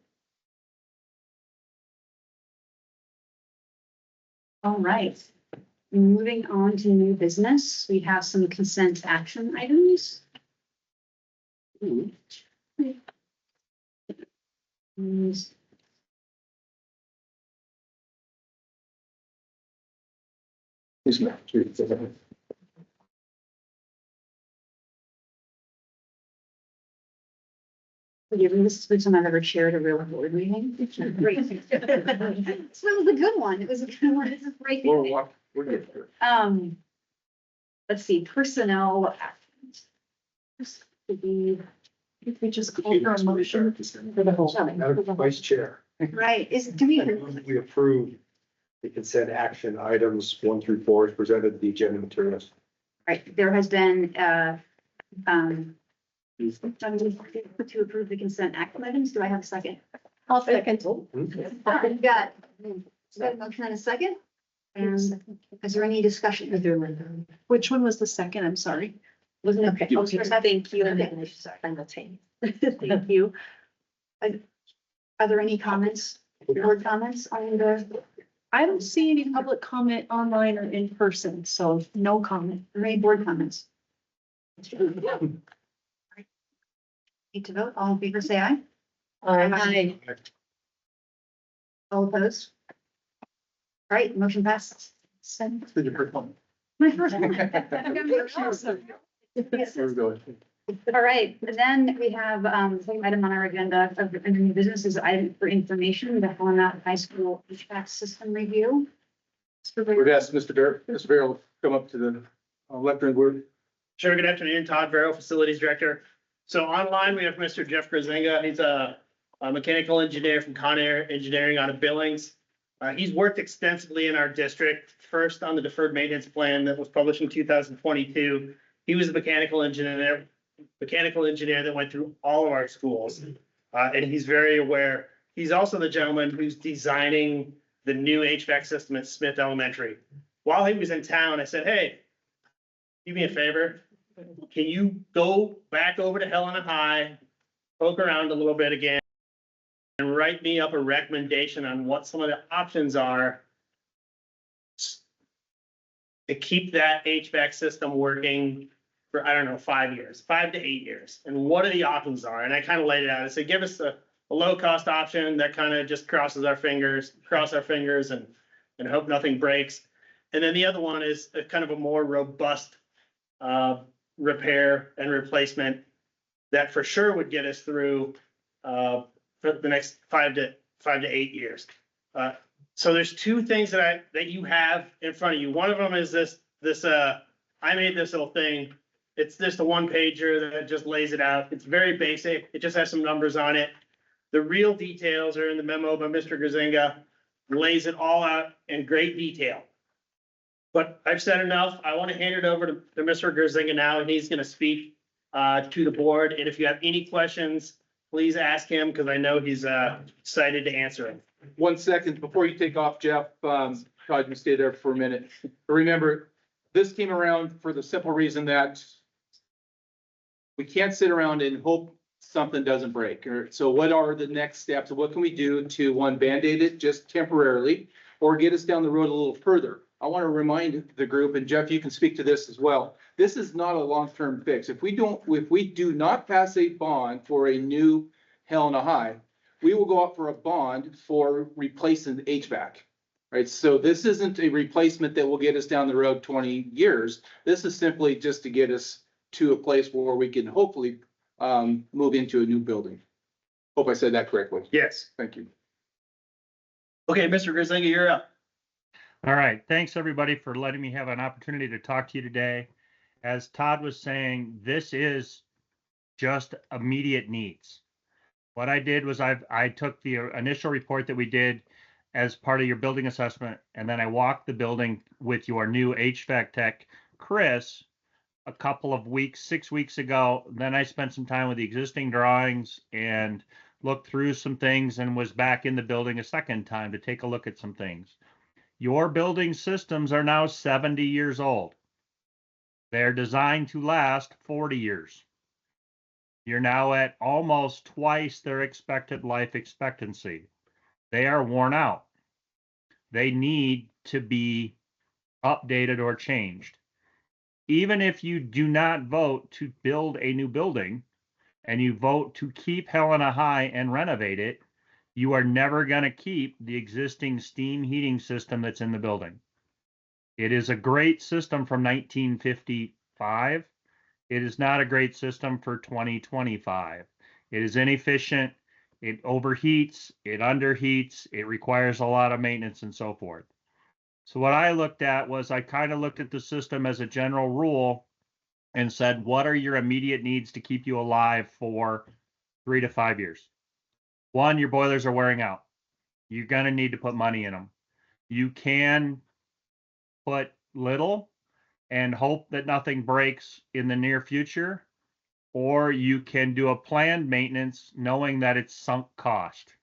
All right. Moving on to new business, we have some consent action items. Given this is the first time I've ever chaired a real board meeting. It's great. So it was a good one. It was a good one. This is great. We're good. Let's see, personnel. This could be, if we just call for a motion for the whole. Vice Chair, Right, do we? we approve the consent action items 1 through 4 as presented in the agenda materials. Right, there has been, to approve the consent action items. Do I have a second? I'll second. We've got a motion and a second. And is there any discussion? Which one was the second? I'm sorry. Wasn't it? Okay. Thank you. Thank you. Are there any comments, board comments on the, I don't see any public comment online or in person, so no comment. or any board comments? Need to vote. All in favor, say aye. Aye. All opposed? All right, motion passes. My first one. All right, and then we have, same item on our agenda of the new business is item for information, the Helena High School HVAC system review. We've asked Mr. Farrell to come up to the lectern board. Sure, good afternoon, Todd Farrell, Facilities Director. So online, we have Mr. Jeff Grazenga. He's a a mechanical engineer from Con Air Engineering out of Billings. He's worked extensively in our district, first on the deferred maintenance plan that was published in 2022. He was a mechanical engineer that went through all of our schools. And he's very aware. He's also the gentleman who's designing the new HVAC system at Smith Elementary. While he was in town, I said, hey, do me a favor. Can you go back over to Helena High, poke around a little bit again, and write me up a recommendation on what some of the options are to keep that HVAC system working for, I don't know, 5 years, 5 to 8 years, and what are the options are? And I kind of laid it out. I said, give us a low-cost option that kind of just cross our fingers and hope nothing breaks. And then the other one is a kind of a more robust repair and replacement that for sure would get us through for the next 5 to 8 years. So there's two things that you have in front of you. One of them is this I made this little thing. It's just a one pager that just lays it out. It's very basic. It just has some numbers on it. The real details are in the memo by Mr. Gazinga, lays it all out in great detail. But I've said enough. I want to hand it over to Mr. Gazinga now, and he's going to speak to the board. And if you have any questions, please ask him, because I know he's excited to answer them. 1 second before you take off, Jeff. Todd, you stay there for a minute. Remember, this came around for the simple reason that we can't sit around and hope something doesn't break. So what are the next steps? What can we do to, one, Band-Aid it just temporarily, or get us down the road a little further? I want to remind the group, and Jeff, you can speak to this as well. This is not a long-term fix. If we do not pass a bond for a new Helena High, we will go out for a bond for replacing the HVAC. Right, so this isn't a replacement that will get us down the road 20 years. This is simply just to get us to a place where we can hopefully move into a new building. Hope I said that correctly. Yes. Thank you. Okay, Mr. Gazinga, you're up. All right. Thanks, everybody, for letting me have an opportunity to talk to you today. As Todd was saying, this is just immediate needs. What I did was I took the initial report that we did as part of your building assessment, and then I walked the building with your new HVAC tech, Chris, a couple of weeks, 6 weeks ago. Then I spent some time with the existing drawings and looked through some things and was back in the building a second time to take a look at some things. Your building systems are now 70 years old. They're designed to last 40 years. You're now at almost twice their expected life expectancy. They are worn out. They need to be updated or changed. Even if you do not vote to build a new building and you vote to keep Helena High and renovate it, you are never going to keep the existing steam heating system that's in the building. It is a great system from 1955. It is not a great system for 2025. It is inefficient. It overheats, it underheats, it requires a lot of maintenance and so forth. So what I looked at was I kind of looked at the system as a general rule and said, what are your immediate needs to keep you alive for 3 to 5 years? One, your boilers are wearing out. You're going to need to put money in them. You can put little and hope that nothing breaks in the near future, or you can do a planned maintenance knowing that it's sunk cost.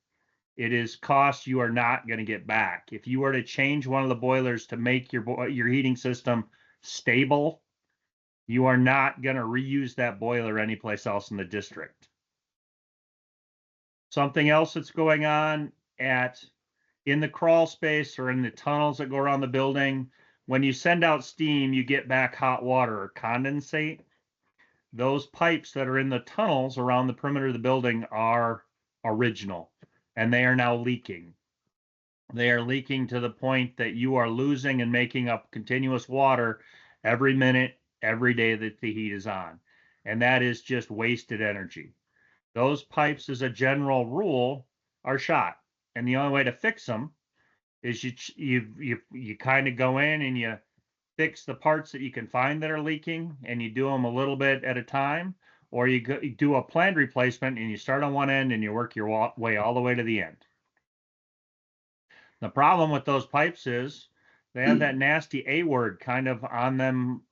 It is cost you are not going to get back. If you were to change one of the boilers to make your heating system stable, you are not going to reuse that boiler anyplace else in the district. Something else that's going on in the crawl space or in the tunnels that go around the building, when you send out steam, you get back hot water or condensate. Those pipes that are in the tunnels around the perimeter of the building are original, and they are now leaking. They are leaking to the point that you are losing and making up continuous water every minute, every day that the heat is on. And that is just wasted energy. Those pipes, as a general rule, are shot. And the only way to fix them is you kind of go in and you fix the parts that you can find that are leaking, and you do them a little bit at a time, or you do a planned replacement and you start on one end and you work your way all the way to the end. The problem with those pipes is they have that nasty A word kind of on them,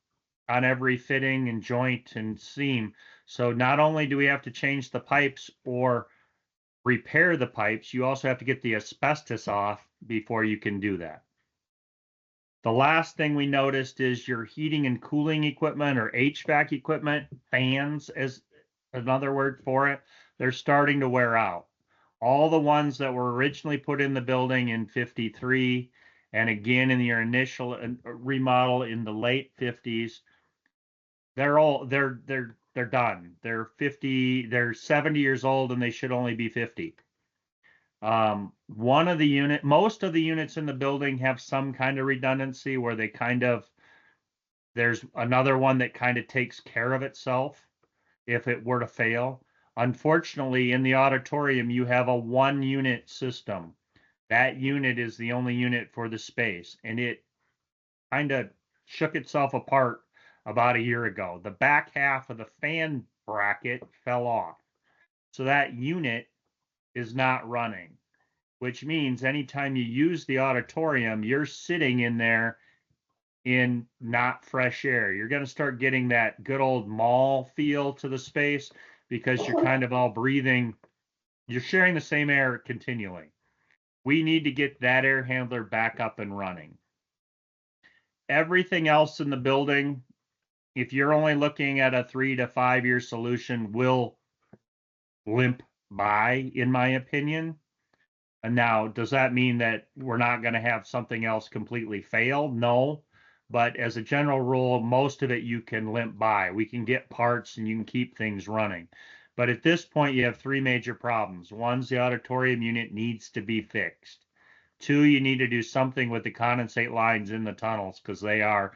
on every fitting and joint and seam. So not only do we have to change the pipes or repair the pipes, you also have to get the asbestos off before you can do that. The last thing we noticed is your heating and cooling equipment, or HVAC equipment, fans is another word for it, they're starting to wear out. All the ones that were originally put in the building in 53 and again in your initial remodel in the late 50s, they're done. They're 50, they're 70 years old and they should only be 50. Most of the units in the building have some kind of redundancy where they there's another one that kind of takes care of itself if it were to fail. Unfortunately, in the auditorium, you have a 1-unit system. That unit is the only unit for the space, and it kind of shook itself apart about a year ago. The back half of the fan bracket fell off. So that unit is not running, which means anytime you use the auditorium, you're sitting in there in not fresh air. You're going to start getting that good old mall feel to the space because you're kind of all breathing. You're sharing the same air continually. We need to get that air handler back up and running. Everything else in the building, if you're only looking at a 3 to 5 year solution, will limp by, in my opinion. And now, does that mean that we're not going to have something else completely fail? No. But as a general rule, most of it you can limp by. We can get parts and you can keep things running. But at this point, you have 3 major problems. One's the auditorium unit needs to be fixed. 2, you need to do something with the condensate lines in the tunnels because they are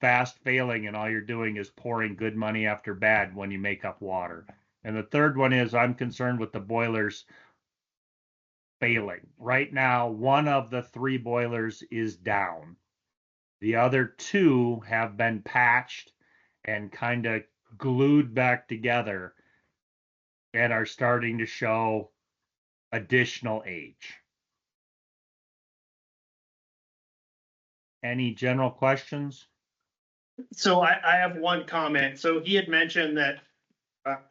fast failing and all you're doing is pouring good money after bad when you make up water. And the third one is I'm concerned with the boilers failing. Right now, 1 of the 3 boilers is down. The other 2 have been patched and kind of glued back together and are starting to show additional age. Any general questions? So I have one comment. So he had mentioned that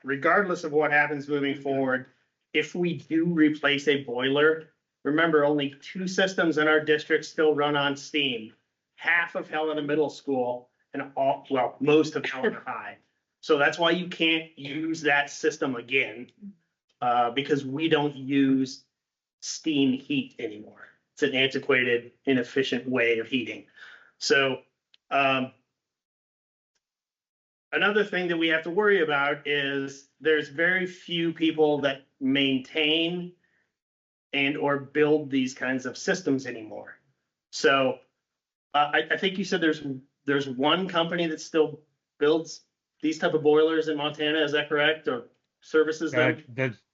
regardless of what happens moving forward, if we do replace a boiler, remember only 2 systems in our district still run on steam. Half of Helena Middle School and most of Helena High. So that's why you can't use that system again, because we don't use steam heat anymore. It's an antiquated, inefficient way of heating. So another thing that we have to worry about is there's very few people that maintain and or build these kinds of systems anymore. So I think you said there's one company that still builds these type of boilers in Montana. Is that correct? Or services them?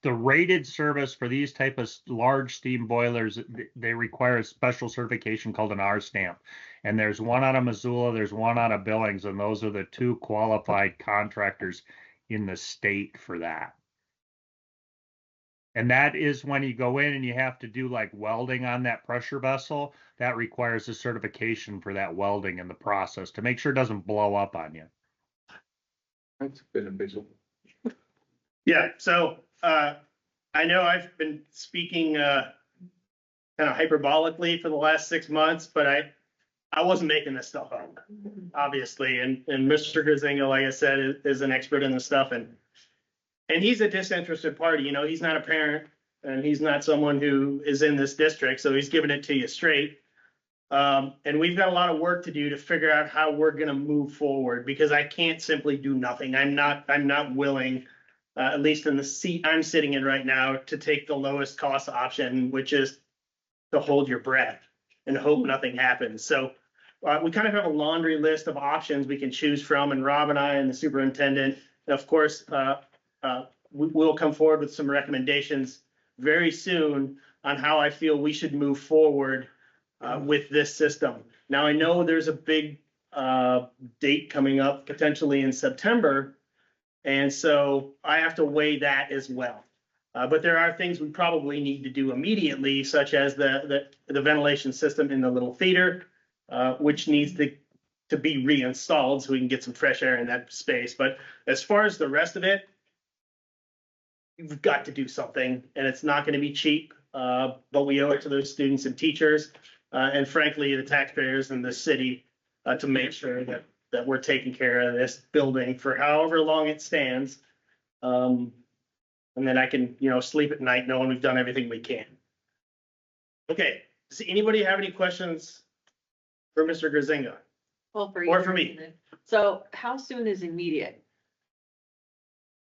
The rated service for these type of large steam boilers, they require a special certification called an R stamp. And there's one out of Missoula, there's one out of Billings, and those are the 2 qualified contractors in the state for that. And that is when you go in and you have to do like welding on that pressure vessel, that requires a certification for that welding in the process to make sure it doesn't blow up on you. That's beneficial. Yeah, so I know I've been speaking kind of hyperbolically for the last 6 months, but I wasn't making this stuff up, obviously. And Mr. Gazinga, like I said, is an expert in this stuff. And he's a disinterested party. You know, he's not a parent and he's not someone who is in this district. So he's giving it to you straight. And we've got a lot of work to do to figure out how we're going to move forward, because I can't simply do nothing. I'm not willing, at least in the seat I'm sitting in right now, to take the lowest cost option, which is to hold your breath and hope nothing happens. So we kind of have a laundry list of options we can choose from, and Rob and I and the superintendent, of course, we'll come forward with some recommendations very soon on how I feel we should move forward with this system. Now, I know there's a big date coming up potentially in September And so I have to weigh that as well. But there are things we probably need to do immediately, such as the ventilation system in the little theater, which needs to be reinstalled so we can get some fresh air in that space. But as far as the rest of it, we've got to do something, and it's not going to be cheap. But we owe it to those students and teachers, and frankly, the taxpayers in the city, to make sure that we're taking care of this building for however long it stands. And then I can, sleep at night knowing we've done everything we can. Okay, does anybody have any questions for Mr. Grazinga? Well, Or for me? So how soon is immediate?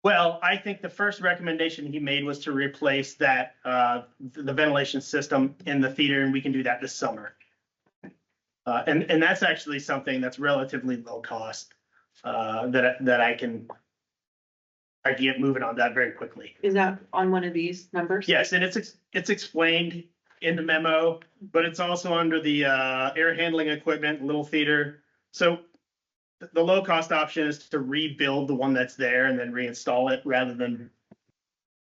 Well, I think the first recommendation he made was to replace that, the ventilation system in the theater, and we can do that this summer. And that's actually something that's relatively low cost, that I can get moving on that very quickly. Is that on one of these numbers? Yes, and it's explained in the memo, but it's also under the air handling equipment, little theater. So the low cost option is to rebuild the one that's there and then reinstall it rather than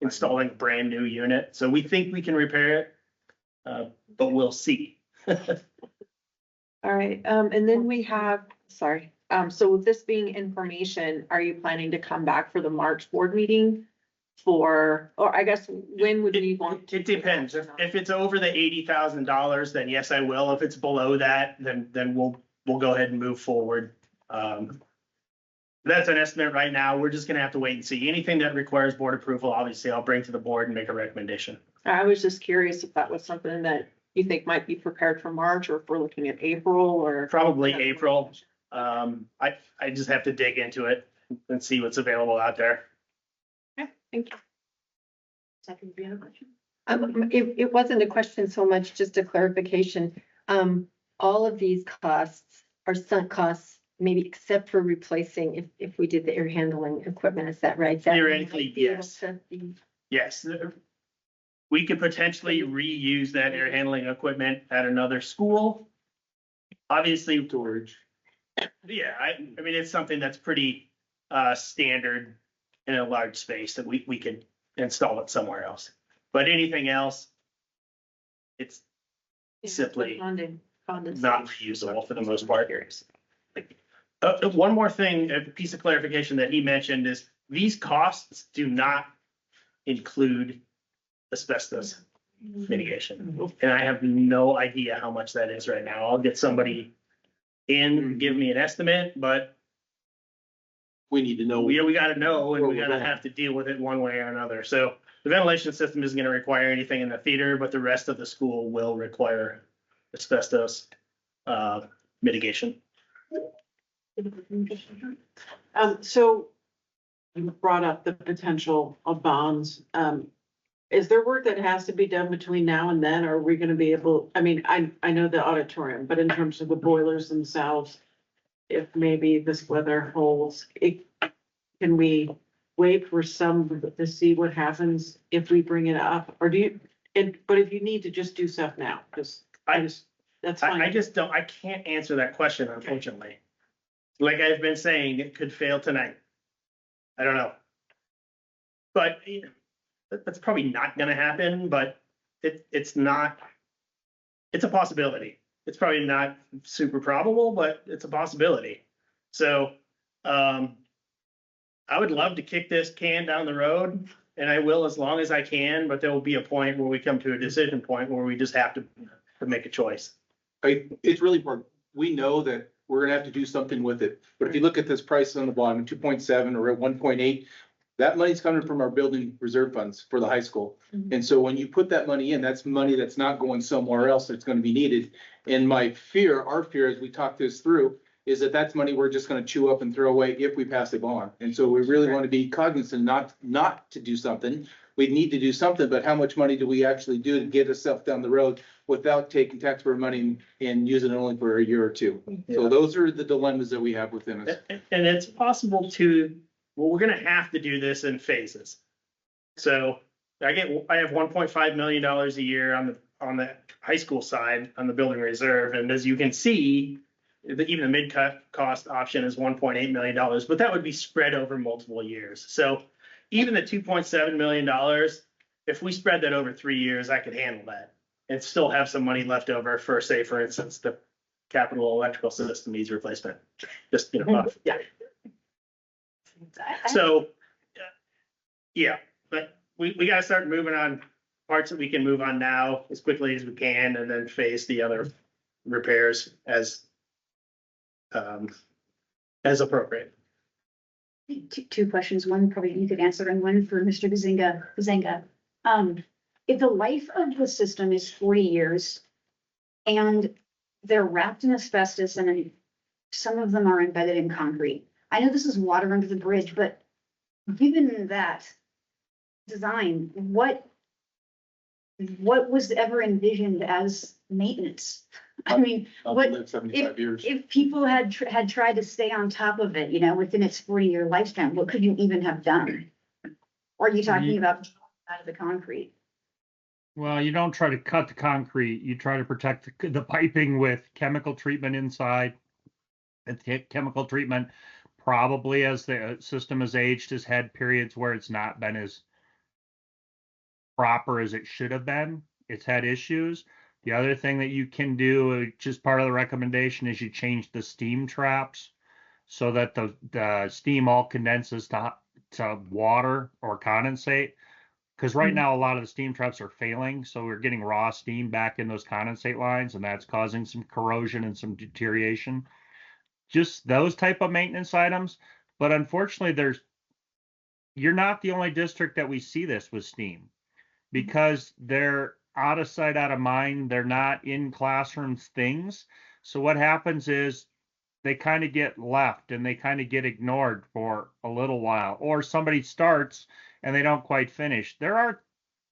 installing a brand new unit. So we think we can repair it, but we'll see. All right, and then we have, sorry, so with this being information, are you planning to come back for the March board meeting? Or I guess, when would we want to? It depends. If it's over the $80,000, then yes, I will. If it's below that, then we'll go ahead and move forward. That's an estimate right now. We're just gonna have to wait and see. Anything that requires board approval, obviously, I'll bring to the board and make a recommendation. I was just curious if that was something that you think might be prepared for March, or if we're looking at April, or. Probably April. I just have to dig into it and see what's available out there. Okay, thank you. Second, do you have a question? It wasn't a question so much, just a clarification. All of these costs are sunk costs, maybe except for replacing if we did the air handling equipment, is that right? That Theoretically, might be able yes. to be- Yes. We could potentially reuse that air handling equipment at another school. Obviously, Storage. yeah, I mean, it's something that's pretty standard in a large space that we could install it somewhere else. But anything else, it's simply not reusable for the most part. One more thing, a piece of clarification that he mentioned is these costs do not include asbestos mitigation. And I have no idea how much that is right now. I'll get somebody in, to give me an estimate, but we need to know. We gotta know, and we gotta have to deal with it one way or another. So the ventilation system isn't gonna require anything in the theater, but the rest of the school will require asbestos mitigation. So you brought up the potential of bonds. Is there work that has to be done between now and then? Or are we gonna be able, I mean, I know the auditorium, but in terms of the boilers themselves, if maybe this weather holds, can we wait for some to see what happens if we bring it up? Or do you, but if you need to just do stuff now, that's fine. I just don't, I can't answer that question, unfortunately. Like I've been saying, it could fail tonight. I don't know. But that's probably not gonna happen, but it's not, it's a possibility. It's probably not super probable, but it's a possibility. So, I would love to kick this can down the road, and I will as long as I can, but there will be a point where we come to a decision point where we just have to make a choice. It's really important. We know that we're gonna have to do something with it, but if you look at this price on the bottom, 2.7 or 1.8, that money's coming from our building reserve funds for the high school. And so when you put that money in, that's money that's not going somewhere else that's gonna be needed. And my fear, our fear, as we talk this through, is that that's money we're just gonna chew up and throw away if we pass a bond. And so we really want to be cognizant not to do something. We need to do something, but how much money do we actually do to get ourselves down the road without taking taxpayer money and using it only for a year or two? So those are the dilemmas that we have within us. And it's possible to, well, we're gonna have to do this in phases. So I have $1.5 million a year on the high school side, on the building reserve. And as you can see, even the mid-cut cost option is $1.8 million, but that would be spread over multiple years. So even the $2.7 million, if we spread that over 3 years, I could handle that and still have some money left over for, say, for instance, the capital electrical system needs replacement. Just, yeah. So, yeah, but we got to start moving on parts that we can move on now as quickly as we can, and then phase the other repairs as appropriate. Two questions, one probably you could answer and one for Mr. Bazinga. If the life of the system is 40 years and they're wrapped in asbestos and some of them are embedded in concrete, I know this is water under the bridge, but given that design, what was ever envisioned as maintenance? I mean, what, if people had tried to stay on top of it, within its 40-year lifespan, what could you even have done? Or are you talking about out of the concrete? Well, you don't try to cut the concrete. You try to protect the piping with chemical treatment inside. And chemical treatment, probably as the system has aged, has had periods where it's not been as proper as it should have been. It's had issues. The other thing that you can do, just part of the recommendation, is you change the steam traps so that the steam all condenses to water or condensate. Because right now, a lot of the steam traps are failing. So we're getting raw steam back in those condensate lines, and that's causing some corrosion and some deterioration. Just those type of maintenance items. But unfortunately, you're not the only district that we see this with steam, because they're out of sight, out of mind. They're not in classrooms things. So what happens is they kind of get left and they kind of get ignored for a little while, or somebody starts and they don't quite finish. There are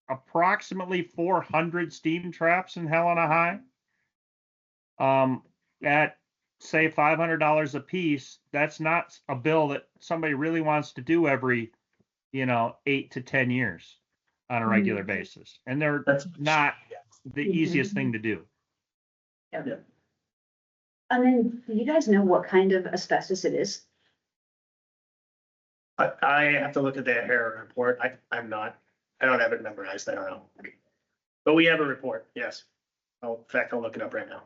approximately 400 steam traps in Helena High. At say $500 a piece, that's not a bill that somebody really wants to do every 8 to 10 years on a regular basis, and that's not the easiest thing to do. Yeah. And then, do you guys know what kind of asbestos it is? I have to look at the HERA report. I don't have it memorized. I don't know. But we have a report, yes. In fact, I'll look it up right now.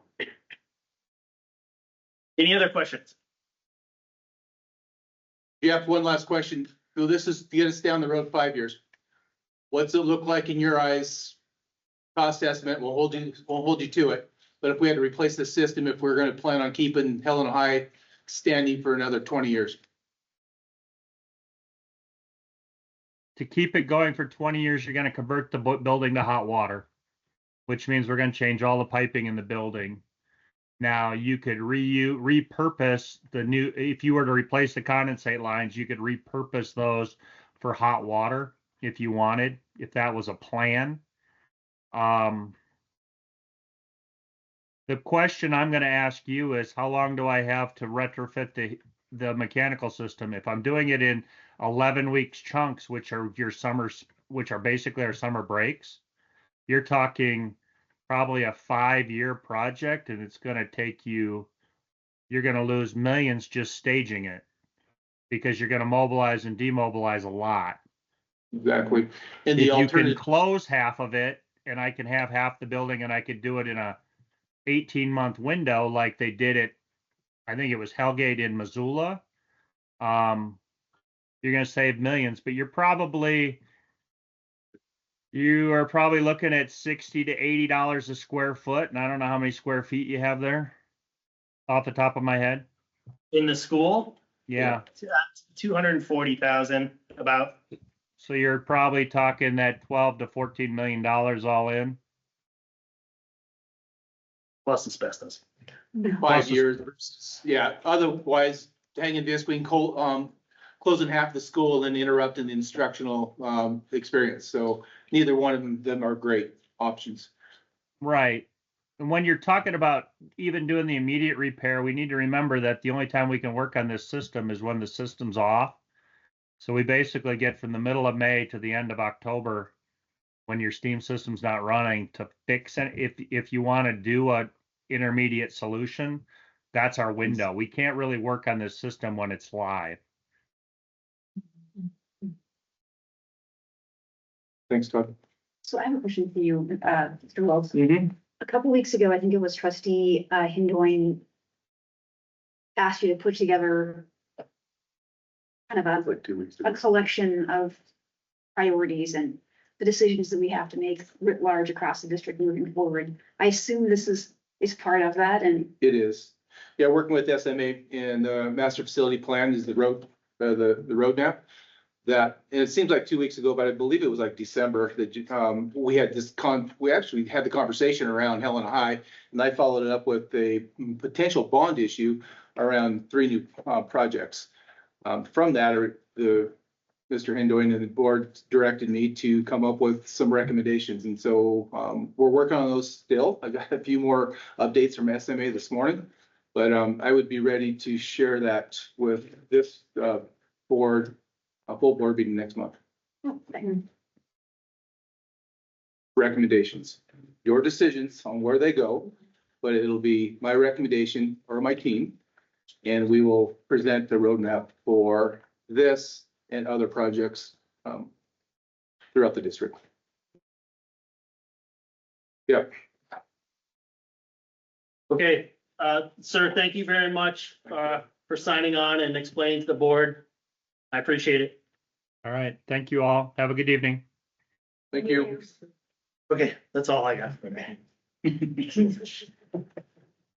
Any other questions? Jeff, one last question. So this is to get us down the road 5 years. What's it look like in your eyes? Cost estimate, we'll hold you to it. But if we had to replace the system, if we're going to plan on keeping Helena High standing for another 20 years. To keep it going for 20 years, you're going to convert the building to hot water, which means we're going to change all the piping in the building. Now, you could repurpose if you were to replace the condensate lines, you could repurpose those for hot water if you wanted, if that was a plan. The question I'm going to ask you is, how long do I have to retrofit the mechanical system? If I'm doing it in 11 weeks chunks, which are basically our summer breaks, you're talking probably a 5-year project, and it's going to take you're going to lose millions just staging it, because you're going to mobilize and demobilize a lot. Exactly. And if you can close half of it, and I can have half the building, and I could do it in a 18-month window like they did it, I think it was Hellgate in Missoula, you're going to save millions, but you are probably looking at $60 to $80 a square foot, and I don't know how many square feet you have there off the top of my head. In the school? Yeah. 240,000 about. So you're probably talking that $12 to $14 million all in. Plus asbestos. 5 years versus, otherwise hanging between closing half the school and interrupting the instructional experience. So neither one of them are great options. Right. And when you're talking about even doing the immediate repair, we need to remember that the only time we can work on this system is when the system's off. So we basically get from the middle of May to the end of October, when your steam system's not running, to fix it. If you want to do a intermediate solution, that's our window. We can't really work on this system when it's live. Thanks, Todd. So I have a question for you, Mr. Wells. Mm-hmm. A couple weeks ago, I think it was trustee Hindoin asked you to put together kind of Like 2 weeks a ago. collection of priorities and the decisions that we have to make writ large across the district moving forward. I assume this is part of that, and It is. Yeah, working with SMA and master facility plan is the roadmap. That, and it seems like 2 weeks ago, but I believe it was like December that we had we actually had the conversation around Helena High, and I followed it up with a potential bond issue around 3 new projects. From that, Mr. Hindoin and the board directed me to come up with some recommendations, and so we're working on those still. I got a few more updates from SMA this morning, but I would be ready to share that with this board, a full board meeting next month. Recommendations, your decisions on where they go, but it'll be my recommendation or my team, and we will present the roadmap for this and other projects throughout the district. Yeah. Okay, sir, thank you very much for signing on and explaining to the board. I appreciate it. All right. Thank you all. Have a good evening. Thank you. Okay, that's all I got for me.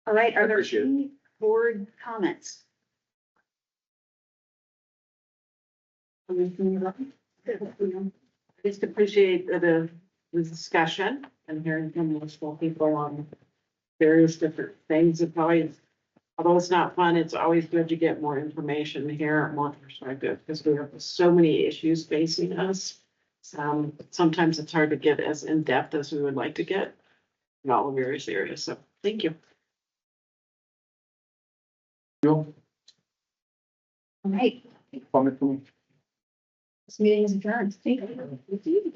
all right, are there Appreciate it. any board comments? Just appreciate the discussion and hearing from multiple people on various different things. It's always, although it's not fun, it's always good to get more information here, more perspective, because we have so many issues facing us. Sometimes it's hard to get as in-depth as we would like to get in all the various areas. So thank you. All right, Comment from me? this meeting is adjourned. Thank you.